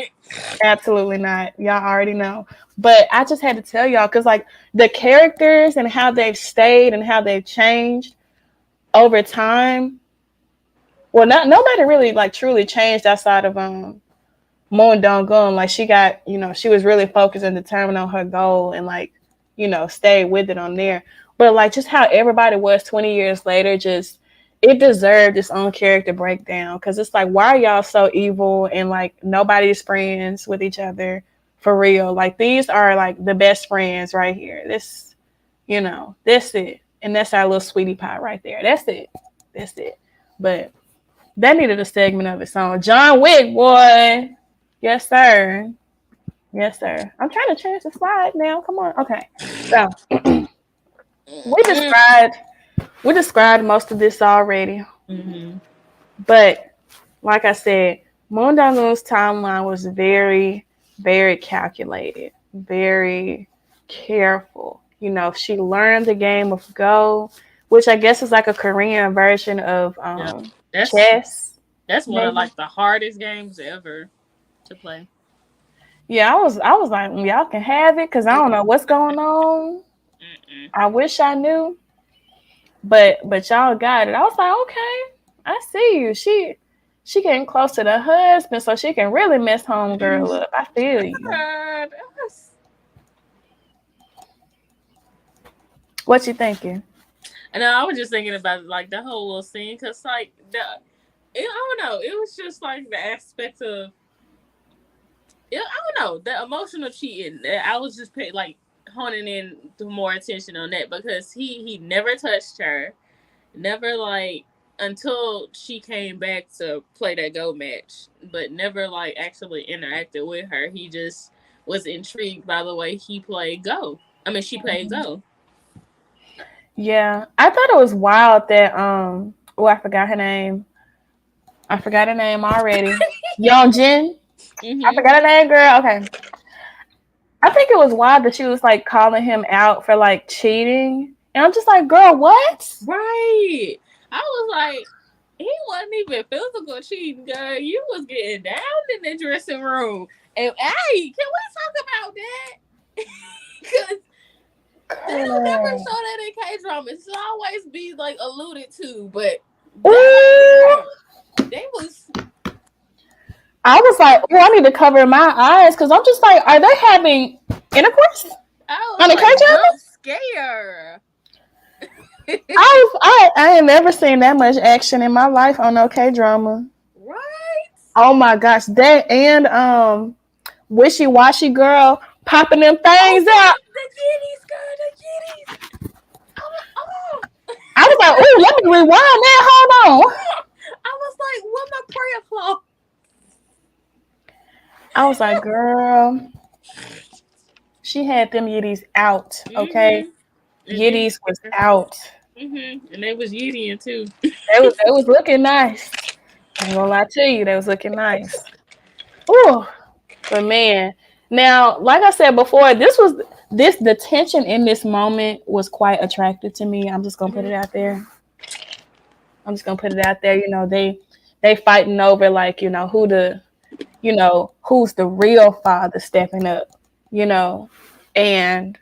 Absolutely not. Y'all already know. But I just had to tell y'all because, like, the characters and how they've stayed and how they've changed over time. Well, not nobody really like truly changed outside of Moon Dong Gun. Like, she got, she was really focused and determined on her goal and like, stayed with it on there. But like, just how everybody was 20 years later, just it deserved its own character breakdown because it's like, why are y'all so evil and like nobody's friends with each other for real? Like, these are like the best friends right here. That's it. And that's our little sweetie pie right there. That's it. That's it. But that needed a segment of its own. John Wick, boy. Yes, sir. Yes, sir. I'm trying to change the slide now. Come on. Okay. So we described we described most of this already. Mm-hmm. But like I said, Moon Dong-un's timeline was very, very calculated, very careful. She learned the game of Go, which I guess is like a Korean version of Yeah, that's chess, that's one of maybe. like the hardest games ever to play. Yeah, I was like, y'all can have it because I don't know what's going on. Mm-mm. I wish I knew, but y'all got it. I was like, okay, I see you. She getting close to the husband, so she can really mess homegirl up. I feel you. God, What you thinking? and I was just thinking about like the whole little scene because like I don't know, it was just like the aspect of I don't know the emotional cheating. I was just like honing in to more attention on that because he never touched her, never like until she came back to play that Go match, but never like actually interacted with her. He just was intrigued by the way he played Go. I mean, she played Go. Yeah, I thought it was wild that oh, I forgot her name. I forgot her name already. Young Jin. I Mm-hmm. forgot her name, girl. Okay. I think it was wild that she was like calling him out for like cheating. And I'm just like, girl, what? Right. I was like, he wasn't even physical cheating, girl. You was getting down in the dressing room. And hey, can we talk about that? Because they don't never Girl. show that in K drama. It's always be like alluded to, but that right Ooh. there, they was. I was like, oh, I need to cover my eyes because I'm just like, are they having intercourse I was on the K like drama? jump scare. I ain't never seen that much action in my life on no K drama. Right? Oh my gosh, that and wishy washy girl popping them Oh things out. God, the kitties, girl, the kitties. Oh. I was like, oh, let me rewind that. Hold on. I was like, what my prayer cloth? I was like, girl, she had them yitties out. Okay, Mm-hmm. And they yitties was out. and they was eating too. They was looking nice. I ain't gonna lie to you, they was looking nice. Ooh, but man, now like I said before, the tension in this moment was quite attractive to me. I'm just gonna put it Mm-hmm. out there. I'm just gonna put it out there. They fighting over like who's the real father stepping up. You know, and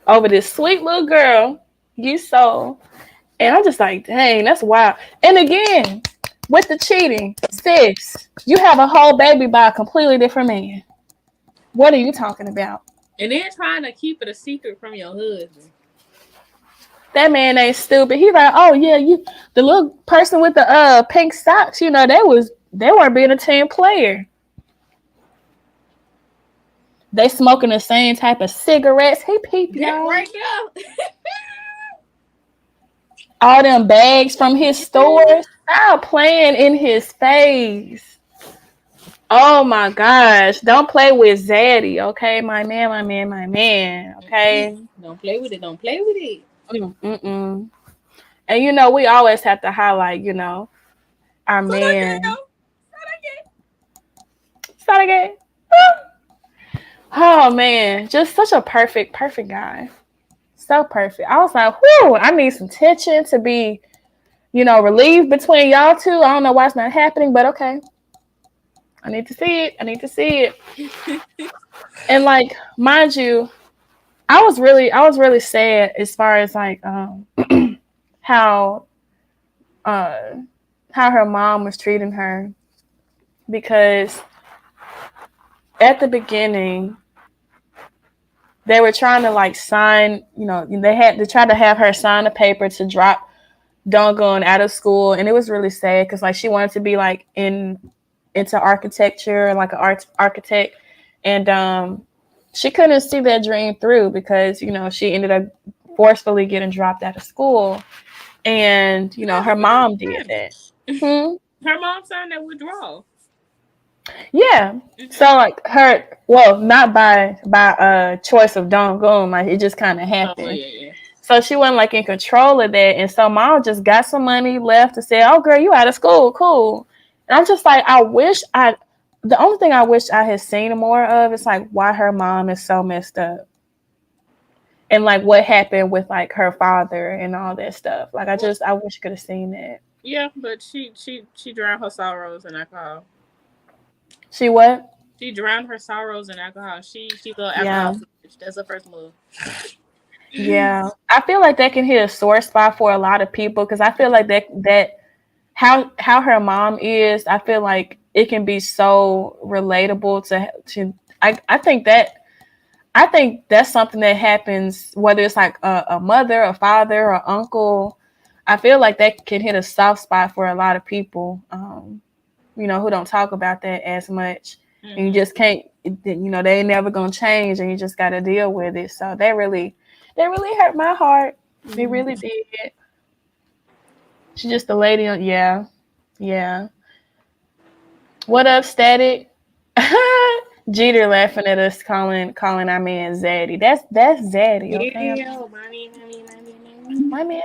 over this sweet little girl you saw, and I'm just like, dang, that's wild. And again, with the cheating, sis, you have a whole baby by a completely different man. What are you talking about? And then trying to keep it a secret from your husband. That man ain't stupid. He's like, oh yeah, the little person with the pink socks, they weren't being a team player. They smoking the same type of cigarettes. He peep, That y'all. right there. All them bags from his stores. Stop playing in his face. Oh my gosh. Don't play with Zaddy, okay? My man, my man, my man, okay? Don't play with it. Don't play with it. Mm-mm. And we always have to highlight, our So that girl, man. so that Start again. Oh man, just such a perfect, perfect guy. So perfect. I was like, whew, I need some tension to be, relieved between y'all two. I don't know why it's not happening, but okay. I need to see it. I need to see it. And like, mind you, I was really sad as far as like how uh how her mom was treating her, because at the beginning they were trying to like sign, they tried to have her sign a paper to drop Donggun out of school, and it was really sad because like she wanted to be like into architecture and like an architect, and she couldn't see that dream through because she ended up forcefully getting dropped out of school, and girl, her what mom did happened? that. Hmm? Her mom signed that withdrawal. Yeah. So Mm-hmm. like her, well, not by choice of Donggun, like it just kind of Oh happened. yeah, yeah. So she wasn't like in control of that. And so mom just got some money left to say, oh, girl, you out of school. Cool. And I'm just like, the only thing I wish I had seen more of is like why her mom is so messed up. And like what happened with like her father and all that stuff. Like Well, I wish I could have seen that. yeah, but she drowned her sorrows in alcohol. She what? She drowned her sorrows in alcohol. She's an Yeah. alcohol bitch. That's her first love. Yeah. I feel like that can hit a sore spot for a lot of people because I feel like that how her mom is, I feel like it can be so relatable to I think that's something that happens whether it's like a mother, a father, or uncle. I feel like that can hit a soft spot for a lot of people, who don't talk about that as much. And you Mm-hmm. just can't, they ain't never gonna change, and you just got to deal with it. So that really hurt my heart. It really Mm-hmm. did. She's just a lady. Yeah, yeah. What up, Static? Jeter laughing at us, calling our man Zaddy. That's Zaddy, okay? Yeah, mommy, mommy, mommy, mommy. My man.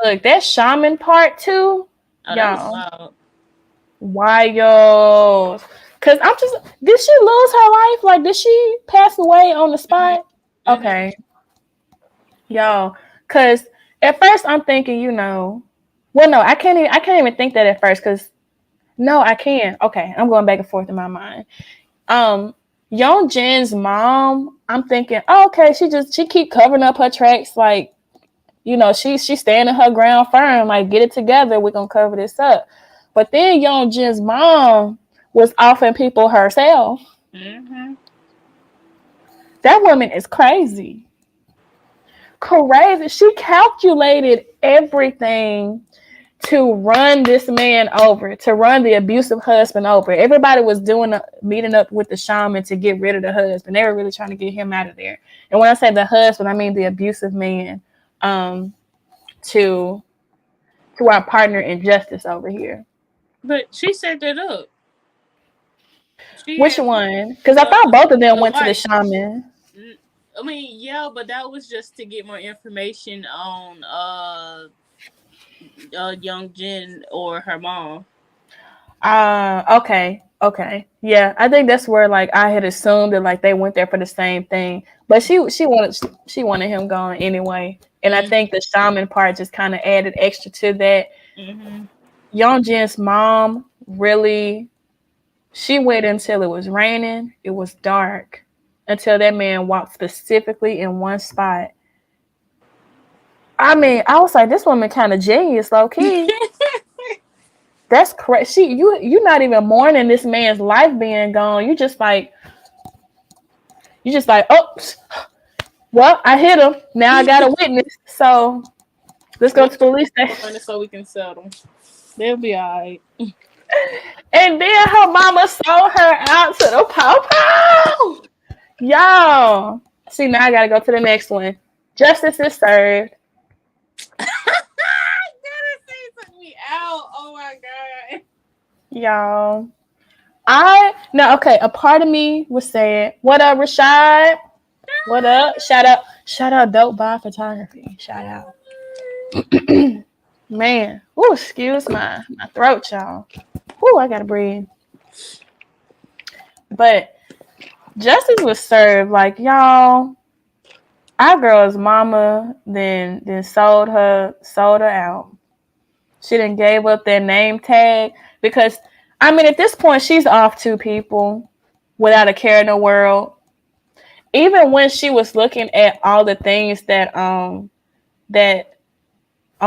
Look, that shaman part too, Oh, that was y'all. wild. Wild. Cause did she lose her life? Like, did she pass away on the Mm-hmm. spot? Mm-hmm. Okay, y'all. Cause at first I'm thinking, well, no, I can't even think that at first. Cause no, I can't. Okay, I'm going back and forth in my mind. Um, Young Jin's mom, I'm thinking, oh, okay, she keep covering up her tracks, like she's standing her ground firm, like get it together, we're gonna cover this up. But then Young Jin's mom was offing people herself. Mm-hmm. That woman is crazy, crazy. She calculated everything to run this man over, to run the abusive husband over. Everybody was meeting up with the shaman to get rid of the husband. They were really trying to get him out of there. And when I say the husband, I mean the abusive man, to our partner in justice over here. But she set that up. She Which had one? Because I uh thought both of them the went to the wife. shaman. I mean, yeah, but that was just to get more information on young Jen or her mom. Okay. Okay. Yeah, I think that's where like I had assumed that like they went there for the same thing. But she wanted him gone anyway. And I think Mm-hmm. the shaman part just kind of added extra to that. Mm-hmm. Young Jin's mom really she waited until it was raining, it was dark, until that man walked specifically in one spot. I mean, I was like, this woman kind of genius, low key. That's correct. You're not even mourning this man's life being gone. You just like, oh, well, I hit him. Now I got a witness. So let's go We'll to the police station. run it so we can settle. They'll be all right. And then her mama sold her out to the popo. Y'all. See, now I gotta go to the next one. Justice is served. That took me out. Oh my god. Y'all. No, okay. A part of me was saying, what up, Rashad? What up? Shout out Dope Bar Photography. Shout out. Man. Oh, excuse my throat, y'all. Oh, I gotta breathe. But justice was served. Like, y'all, our girl's mama then sold her out. She done gave up their name tag because I mean at this point she's off two people without a care in the world. Even when she was looking at all the things that oh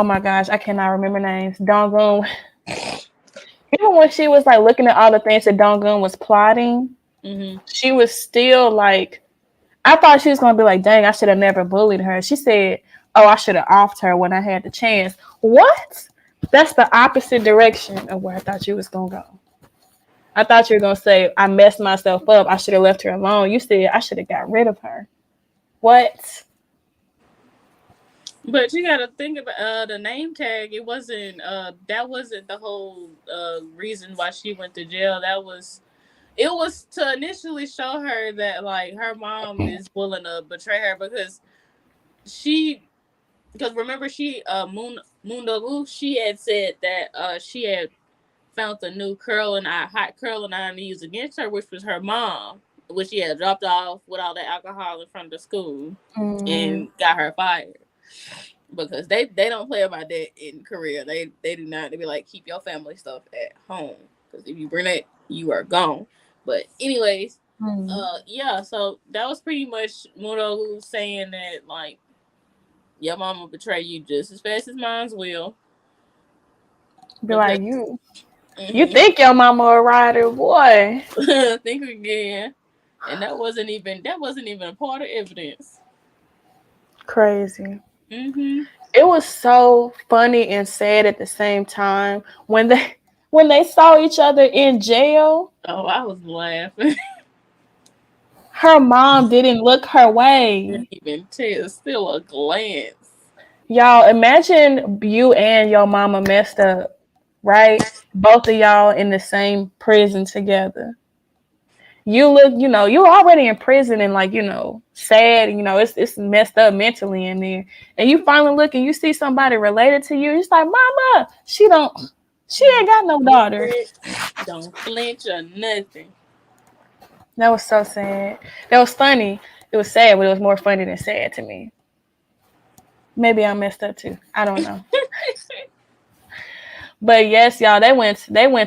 my gosh, I cannot remember names. Donggoon. Even when she was like looking at all the things that Donggoon was plotting, Mm-hmm. she was still like I thought she was gonna be like, dang, I should have never bullied her. She said, oh, I should have offed her when I had the chance. What? That's the opposite direction of where I thought you was gonna go. I thought you were gonna say, I messed myself up. I should have left her alone. You said I should have got rid of her. What? But you gotta think about the name tag. It wasn't that wasn't the whole reason why she went to jail. It was to initially show her that like her mom is willing to betray her she because remember she Moondogu, she had said that she had found a new hot curling iron to use against her, which was her mom, which she had dropped off with all the alcohol in front of the school Mm, and got her fired. Because they don't play about that in Korea. They do not. They be like, keep your family stuff at home. Because if you bring it, you are gone. But anyways, mm. yeah. So that was pretty much Muro saying that like your mom will betray you just as fast as mine will. Be Because like you mm-hmm. think your mama a rider, boy. Think again. And that wasn't even a part of evidence. Crazy. Mm-hmm. It was so funny and sad at the same time when they saw each other in jail. Oh, I was laughing. Her mom didn't look her way. Didn't even tell. Still a glance. Y'all, imagine you and your mama messed up, right? Both of y'all in the same prison together. You look, you're already in prison and like, sad, it's messed up mentally in there. And you finally look and you see somebody related to you. It's like, mama, she ain't got no daughter. Don't flinch or nothing. That was so sad. That was funny. It was sad, but it was more funny than sad to me. Maybe I messed up too. I don't know. But yes, y'all, they went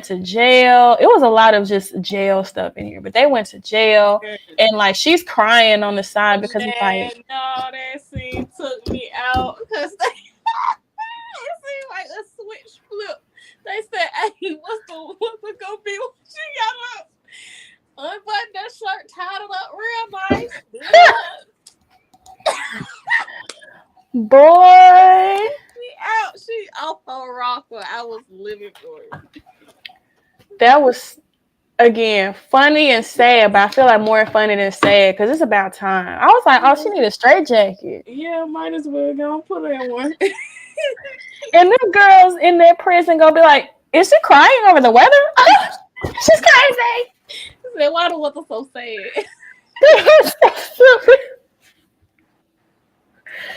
to jail. It was a lot of just jail stuff in here, but they went to jail and like she's crying on the side because it's Man, like no, that scene took me out because it seemed like a switch flip. They said, "Hey, what's the go be?" She got up, unbuttoned that shirt, tied it up real nice. boy, She out. She off her rocker. I was living for it. that was again funny and sad, but I feel like more funny than sad because it's about time. I was like, oh, she need a straight jacket. Yeah, might as well go and put her in one. And them girls in that prison gonna be like, is she crying over the weather? She's crazy. Said, why the weather so sad?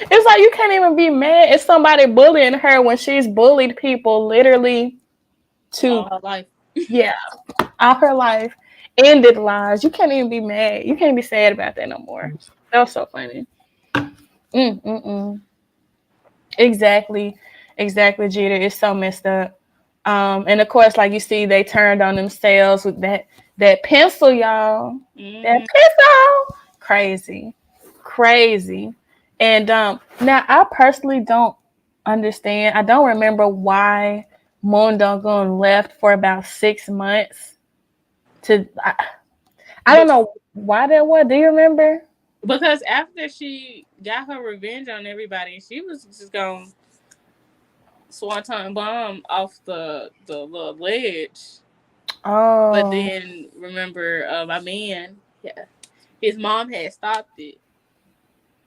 It's like you can't even be mad at somebody bullying her when she's bullied people literally to All her life. yeah. all her life, ended lives. You can't even be mad. You can't be sad about that no more. That was so funny. Mm-mm-mm. Exactly. Exactly, Jeter. It's so messed up. And of course, like you see, they turned on themselves with that pencil, y'all. That Mm-hmm. pencil. Crazy. Crazy. And now I personally don't understand. I don't remember why Moon Dong left for about 6 months. I don't But know why that was. Do you remember? because after she got her revenge on everybody, she was just gonna swanton bomb off the little ledge. But Oh, then remember, my man, yeah, his mom had stopped it.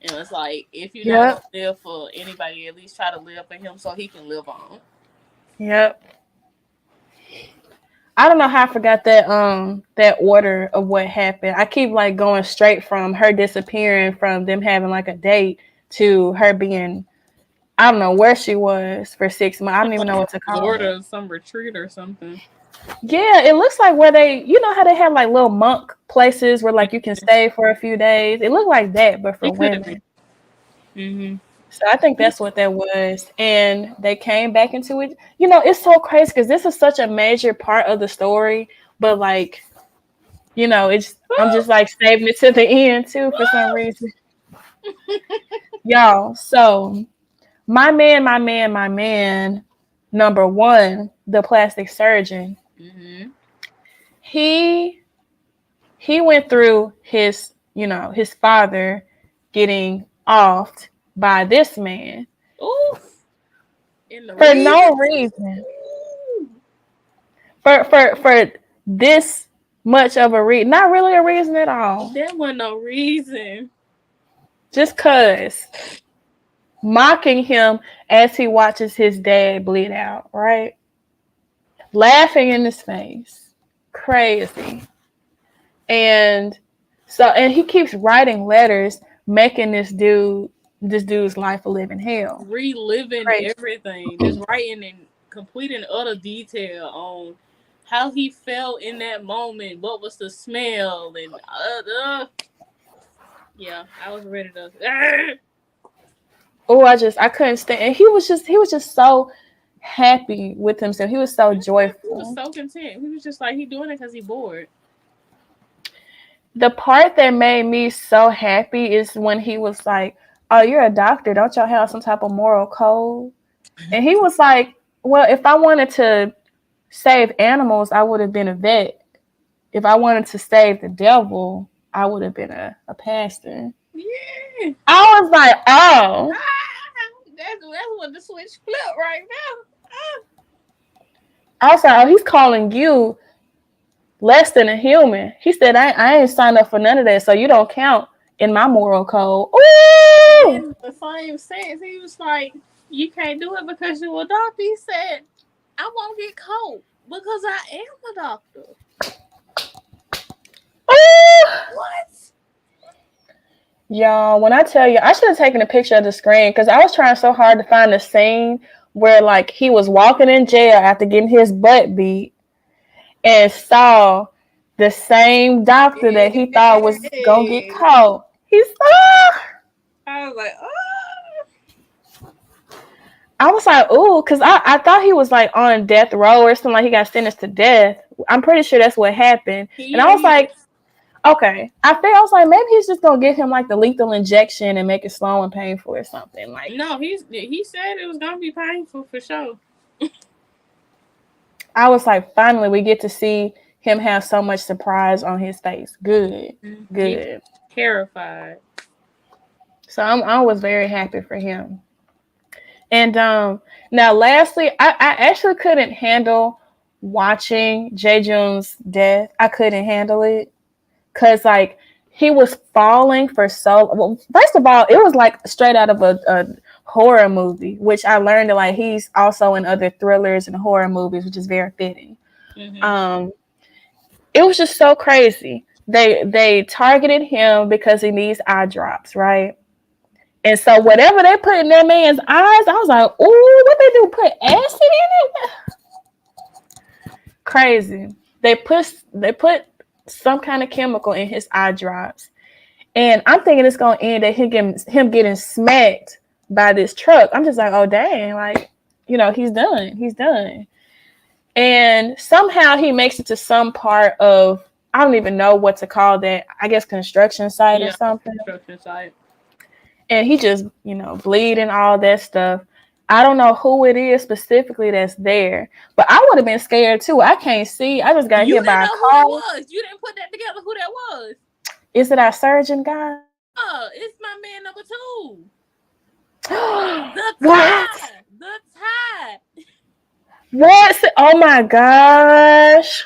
And it's like, if you're not gonna yep, live for anybody, at least try to live for him so he can live on. yep. I don't know how I forgot that order of what happened. I keep like going straight from her disappearing from them having like a date to her being I don't know where she was for 6 months. I don't even know what to call Resort it. or some retreat or something. Yeah, it looks like where they you know how they have like little monk places where like you can stay for a few days. It looked like that, but for It could have been. women. Mm-hmm. So I think that's what that was. And they came back into it. You know, it's so crazy because this is such a major part of the story, but like it's I'm just like saving it to the end too for some reason. Y'all, so my man, number one, the plastic surgeon, Mm-hmm. he he went through his father getting offed by this man Oof. In the for reason. no reason. For this much of a reason. Not really a reason at all. There wasn't no reason. Just cause. Mocking him as he watches his dad bleed out, right? Laughing in his face. Crazy. And and he keeps writing letters making this dude's life a living hell. Reliving Crazy. everything. Just writing in complete and utter detail on how he felt in that moment. What was the smell? And yeah, I was ready to. Oh, I couldn't stand and he was just so happy with himself. He was so He was joyful. so content. He was just like, he doing it because he bored. The part that made me so happy is when he was like, "Oh, you're a doctor. Don't y'all have some type of moral code?" And he was like, "Well, if I wanted to save animals, I would have been a vet. If I wanted to save the devil, I would have been a pastor." Yeah. I was like, "Oh." That's what the switch flip right now. I was like, "Oh, he's calling you less than a human." He said, I ain't signed up for none of that, so you don't count in my moral code." And Ooh! then the same sense, he was like, "You can't do it because you're a doctor." He said, "I won't get caught because I am a doctor." Ooh! What? Y'all, when I tell you, I should have taken a picture of the screen because I was trying so hard to find the scene where like he was walking in jail after getting his butt beat and saw the same doctor that he thought was gonna get Hey. caught. He saw. I was like, oh. I was like, ooh, because I thought he was like on death row or something, like he got sentenced to death. I'm pretty sure that's what happened. And Yeah, I was he like, okay. I was like, maybe he's just gonna give him like the lethal injection and make it slow and painful or something. Like, no, he said it was gonna be painful for sure. I was like, finally, we get to see him have so much surprise on his face. Good, He good. terrified. So I was very happy for him. And now, lastly, I actually couldn't handle watching Jae death. I couldn't handle it because like he was falling for so. Well, first of all, it was like straight out of a horror movie, which I learned that like he's also in other thrillers and horror movies, which is very fitting. Mm-hmm. Um, it was just so crazy. They targeted him because he needs eye drops, right? And so whatever they put in that man's eyes, I was like, ooh, what they do? Put acid in it? Crazy. they put some kind of chemical in his eye drops, and I'm thinking it's gonna end at him getting smacked by this truck. I'm just like, oh dang, like he's done. He's done. And somehow he makes it to some part of, I don't even know what to call that. I guess construction site or Yeah, something. construction site. And he just, bleeding, all that stuff. I don't know who it is specifically that's there, but I would have been scared too. I can't see. I just got You hit didn't by a know who it car. was. You didn't put that together. Who that was? Is it our surgeon guy? It's my man number 2. The What? tie. The tie. What? Oh my gosh.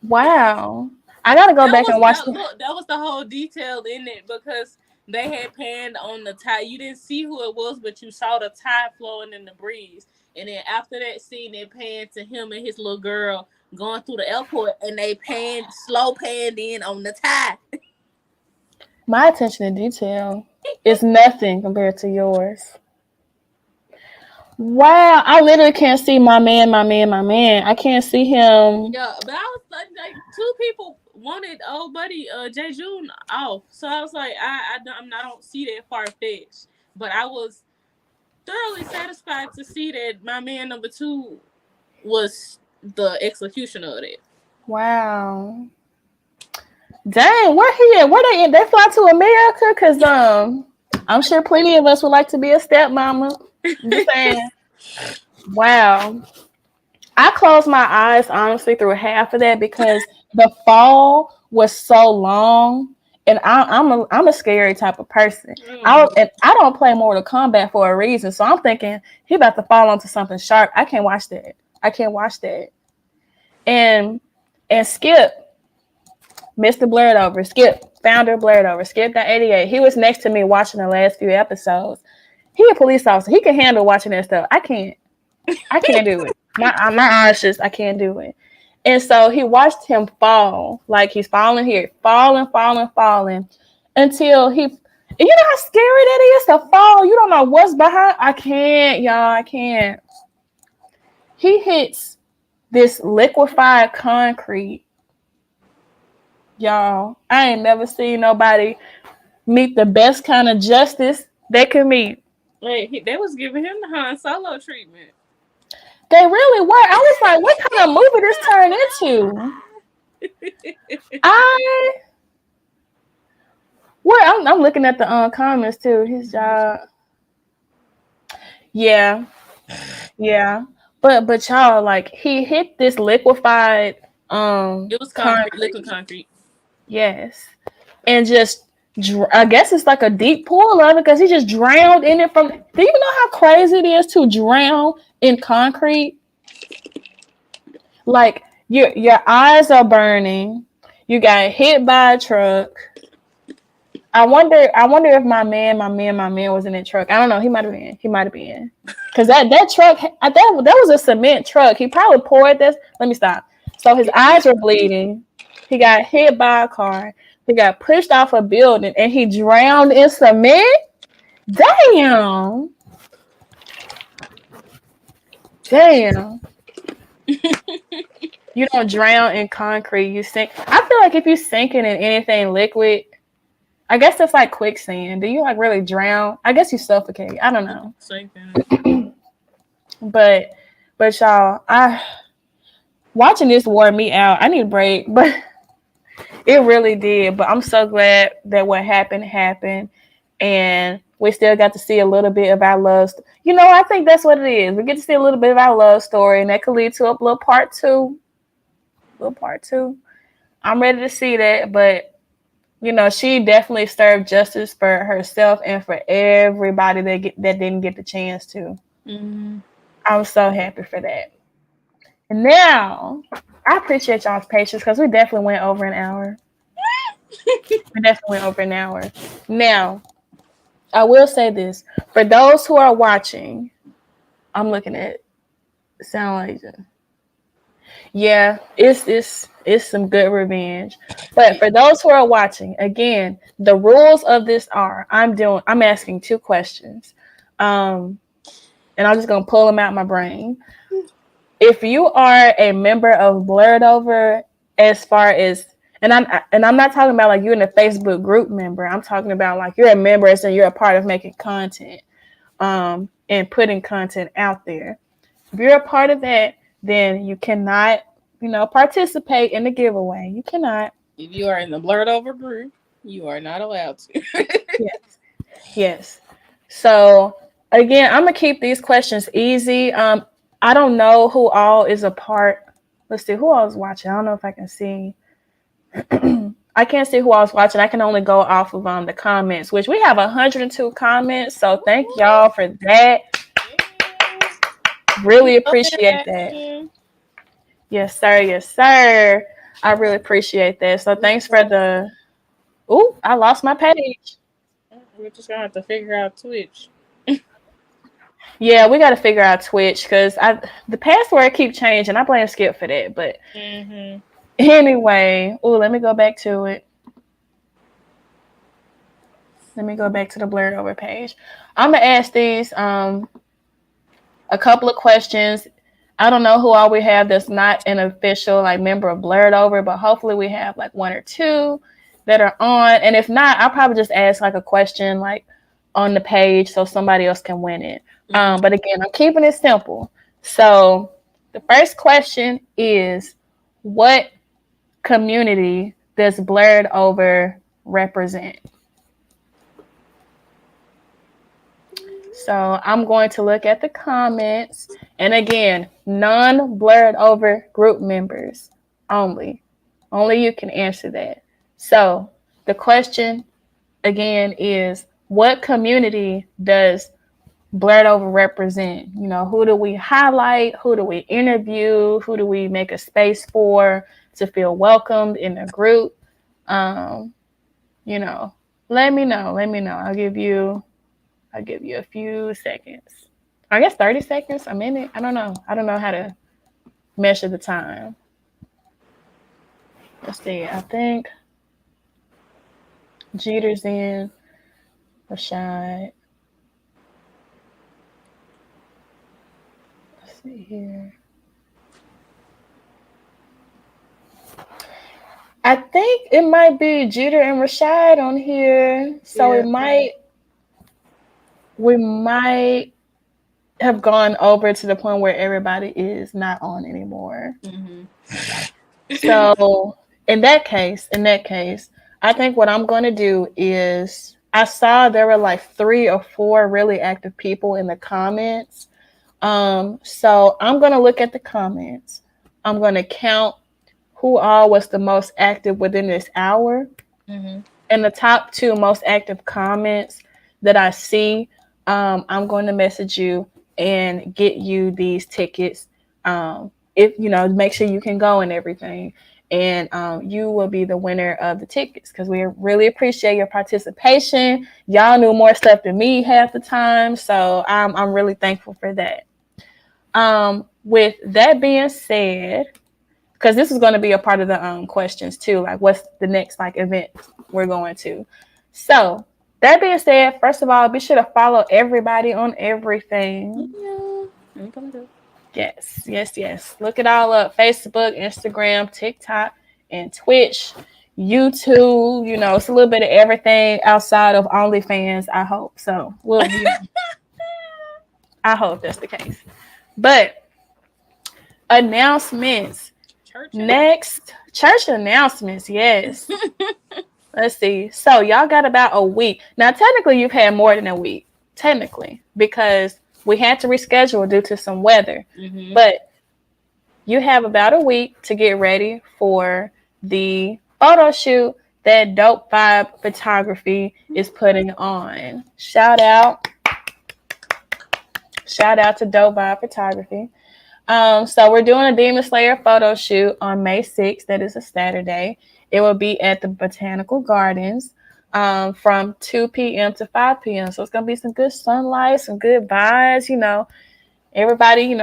Wow. I gotta go back and watch. That was the whole detail in it, because they had panned on the tie. You didn't see who it was, but you saw the tie flowing in the breeze. And then after that scene, they panned to him and his little girl going through the airport, and they slow panned in on the tie. My attention to detail is nothing compared to yours. Wow, I literally can't see my man. I can't see him. Yeah, but I was like 2 people wanted old buddy Jay June off, so I was like, I don't see that far fetched, but I was thoroughly satisfied to see that my man number 2 was the executioner of it. Wow. Dang, where he at? Where they in? They fly to America? Cause I'm sure plenty of us would like to be a stepmama. Just saying. Wow. I closed my eyes honestly through half of that because the fall was so long, and I'm a scary type of person. I don't play Mortal Kombat for a reason, so I'm thinking he about to fall onto something sharp. I can't watch that. And Skip, Mr. Blerdover, Skip, founder of Blerdover, Skip.88. He was next to me watching the last few episodes. He a police officer. He can handle watching that stuff. I can't do it. My eyes just, I can't do it. And so he watched him fall, like he's falling here, falling, until he, and you know how scary that is to fall. You don't know what's behind. I can't, y'all. I can't. He hits this liquefied concrete. Y'all, I ain't never seen nobody meet the best kind of justice they could meet. Hey, they was giving him the Han Solo treatment. They really were. I was like, what kind of movie this turned into? I'm looking at the comments too. His job. Yeah. But y'all, like, he hit this liquefied it was liquid concrete. Yes. And just I guess it's like a deep pool of it because he just drowned in it. Do you know how crazy it is to drown in concrete? Like, your eyes are burning. You got hit by a truck. I wonder if my man was in that truck. I don't know. He might have been. Because that truck, that was a cement truck. He probably poured this. Let me stop. So his eyes were bleeding. He got hit by a car. He got pushed off a building, and he drowned in cement. Damn. You don't drown in concrete. You sink. I feel like if you sinking in anything liquid, I guess that's like quicksand. Do you like really drown? I guess you suffocate. I don't know. But y'all, watching this wore me out. I need a break, but it really did. But I'm so glad that what happened, and we still got to see a little bit of our love. I think that's what it is. We get to see a little bit of our love story, and that could lead to a little part two. I'm ready to see that, but she definitely served justice for herself and for everybody that didn't get the chance to. Mm-hmm. I'm so happy for that. And now, I appreciate y'all's patience because we definitely went over an hour. Now, I will say this. For those who are watching, I'm looking at Sound Agent. Yeah, it's some good revenge. But for those who are watching, again, the rules of this are I'm asking 2 questions. And I'm just gonna pull them out my brain. if you are a member of Blerdover, as far as and I'm not talking about like you're in a Facebook group member. I'm talking about like you're a member and you're a part of making content, and putting content out there. If you're a part of that, then you cannot, participate in the giveaway. You cannot. If you are in the Blerdover group, you are not allowed to. Yes. Yes. So again, I'm gonna keep these questions easy. I don't know who all is a part. Let's see who all is watching. I don't know if I can see. I can't see who I was watching. I can only go off of the comments, which we have 102 comments. So thank y'all for that. We Really love that appreciate that. action. Yes, sir. Yes, sir. I really appreciate that. So thanks for the. Ooh, I lost my page. We're just gonna have to figure out Twitch. Yeah, we got to figure out Twitch because the password keep changing. I blame Skip for that. But Mm-hmm. anyway, oh, let me go back to it. Let me go back to the blurred over page. I'm gonna ask these a couple of questions. I don't know who all we have that's not an official like member of Blerdover, but hopefully we have like one or two that are on. And if not, I'll probably just ask like a question like on the page so somebody else can win it. Mm-hmm. But again, I'm keeping it simple. So the first question is, what community does Blerdover represent? So I'm going to look at the comments. And again, non-Blerdover group members only. Only you can answer that. So the question again is, what community does Blerdover represent? Who do we highlight? Who do we interview? Who do we make a space for to feel welcomed in the group? Um, you know, let me know. Let me know. I'll give you a few seconds. I guess 30 seconds, a minute. I don't know. I don't know how to measure the time. Let's see. I think Jeter's in. Rashad. Let's see here. I think it might be Jeter and Rashad on here. So Yeah. we might have gone over to the point where everybody is not on anymore. Mm-hmm. So in that case, I think what I'm going to do is I saw there were like 3 or 4 really active people in the comments. So I'm going to look at the comments. I'm going to count who all was the most active within this hour. Mm-hmm. And the top 2 most active comments that I see, I'm going to message you and get you these tickets. If make sure you can go and everything, and you will be the winner of the tickets because we really appreciate your participation. Y'all knew more stuff than me half the time, so I'm really thankful for that. With that being said, because this is going to be a part of the questions too, like what's the next like event we're going to. So that being said, first of all, be sure to follow everybody on everything. Yeah. I'm gonna go. Yes, yes, yes. Look it all up: Facebook, Instagram, TikTok, and Twitch, YouTube. It's a little bit of everything outside of OnlyFans. I hope so. Well, I hope that's the case. But announcements. Church. Next, church announcements. Yes. Let's see. So y'all got about a week. Now, technically, you've had more than a week. Technically, because we had to reschedule due to some weather. Mm-hmm. But you have about a week to get ready for the photo shoot that Dope Vibe Photography is putting on. Shout out to Dope Vibe Photography. So we're doing a Demon Slayer photo shoot on May 6th. That is a Saturday. It will be at the Botanical Gardens from 2 p.m. to 5 p.m. So it's going to be some good sunlight, some good vibes, everybody,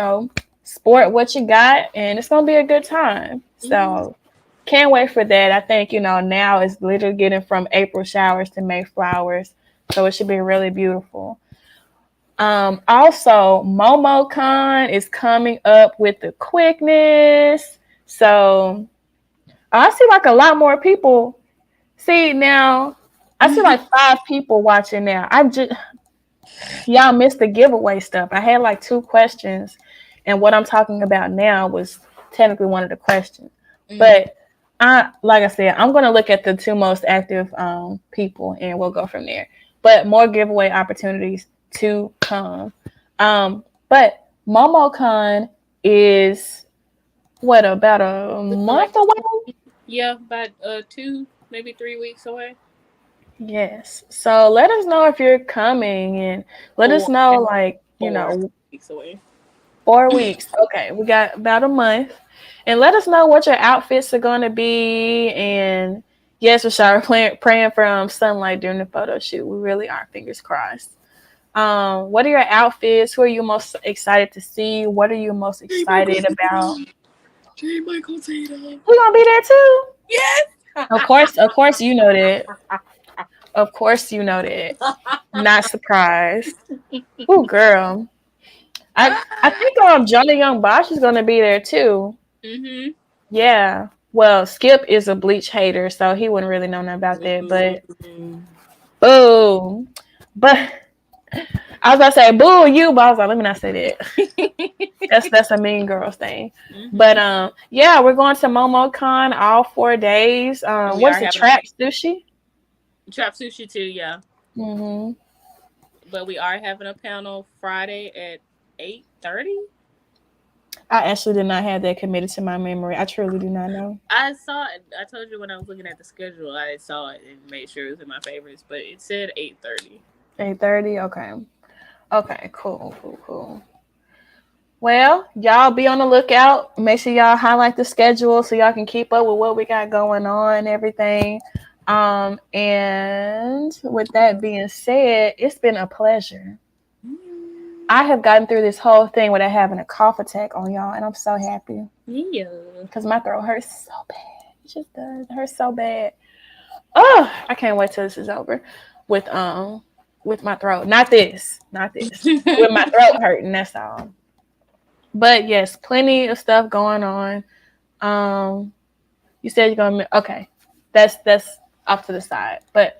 sport what you got, and it's going to be a good time. So can't wait for that. I think, now it's literally getting from April showers to May flowers. So it should be really beautiful. Also, MomoCon is coming up with the quickness. So I see like a lot more people. See now, I see like 5 people watching now. I just y'all missed the giveaway stuff. I had like 2 questions, and what I'm talking about now was technically one of the questions. Mm. But like I said, I'm gonna look at the 2 most active people, and we'll go from there. But more giveaway opportunities to come. But MomoCon is what about a Like, month away? yeah, about 2, maybe 3 weeks away. Yes. So let us know if you're coming, and let us Four, know like 4 weeks away. 4 weeks. Okay, we got about a month. And let us know what your outfits are going to be. And yes, Rashad, we're praying for sunlight during the photo shoot. We really are. Fingers crossed. What are your outfits? Who are you most excited to see? What are you most Hey, Michael excited about? Tatum. Hey, Michael Tatum. We gonna be there too. Yes. Of course, you know that. Of course, you know that. Not surprised. Oh, girl. I think Jonah Young Bosch is gonna be there too. Mhm. Yeah. Well, Skip is a Bleach hater, so he wouldn't really know nothing about that. But boo. But I was about to say boo you, but I was like, let me not say that. That's a mean girls thing. But Mhm. yeah, we're going to MomoCon all 4 days. And we What are is the having a trap sushi? trap sushi too. Yeah, Hmm. but we are having a panel Friday at 8:30. I actually did not have that committed to my memory. I truly do not know. I saw it. I told you when I was looking at the schedule. I saw it and made sure it was in my favorites, but it said 8:30. 8:30. Okay. Okay. Cool. Cool. Cool. Well, y'all be on the lookout. Make sure y'all highlight the schedule so y'all can keep up with what we got going on and everything. And with that being said, it's been a pleasure. I have gotten through this whole thing without having a cough attack on y'all, and I'm so happy Yeah. because my throat hurts so bad. It just does. It hurts so bad. Oh, I can't wait till this is over with with my throat. Not this, not this. With my throat hurting. That's all. But yes, plenty of stuff going on. Um, you said you're gonna okay. That's off to the side. But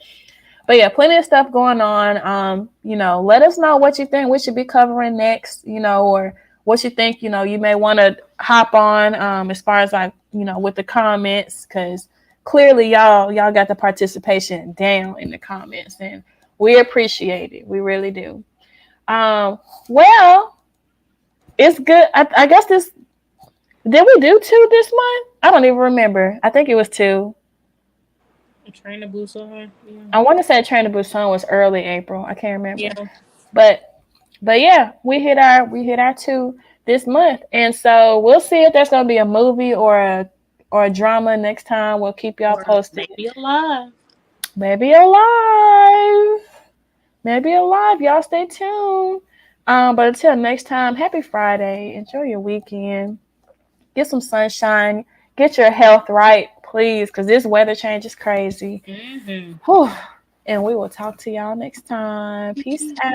yeah, plenty of stuff going on. Let us know what you think we should be covering next, or what you think, you may want to hop on as far as like, with the comments, because clearly y'all got the participation down in the comments, and we appreciate it. We really do. Well, it's good. I guess this did we do 2 this month? I don't even remember. I think it was 2. Train to Busan. Yeah. I want to say Train to Busan was early April. I can't remember. Yeah. But yeah, we hit our 2 this month, and so we'll see if there's gonna be a movie or a drama next time. We'll keep y'all Or posted. maybe alive. Maybe alive, maybe alive. Y'all stay tuned. But until next time, happy Friday. Enjoy your weekend. Get some sunshine. Get your health right, please, because this weather change is crazy. Mhm. Whew. And we will talk to y'all next time. Peace out.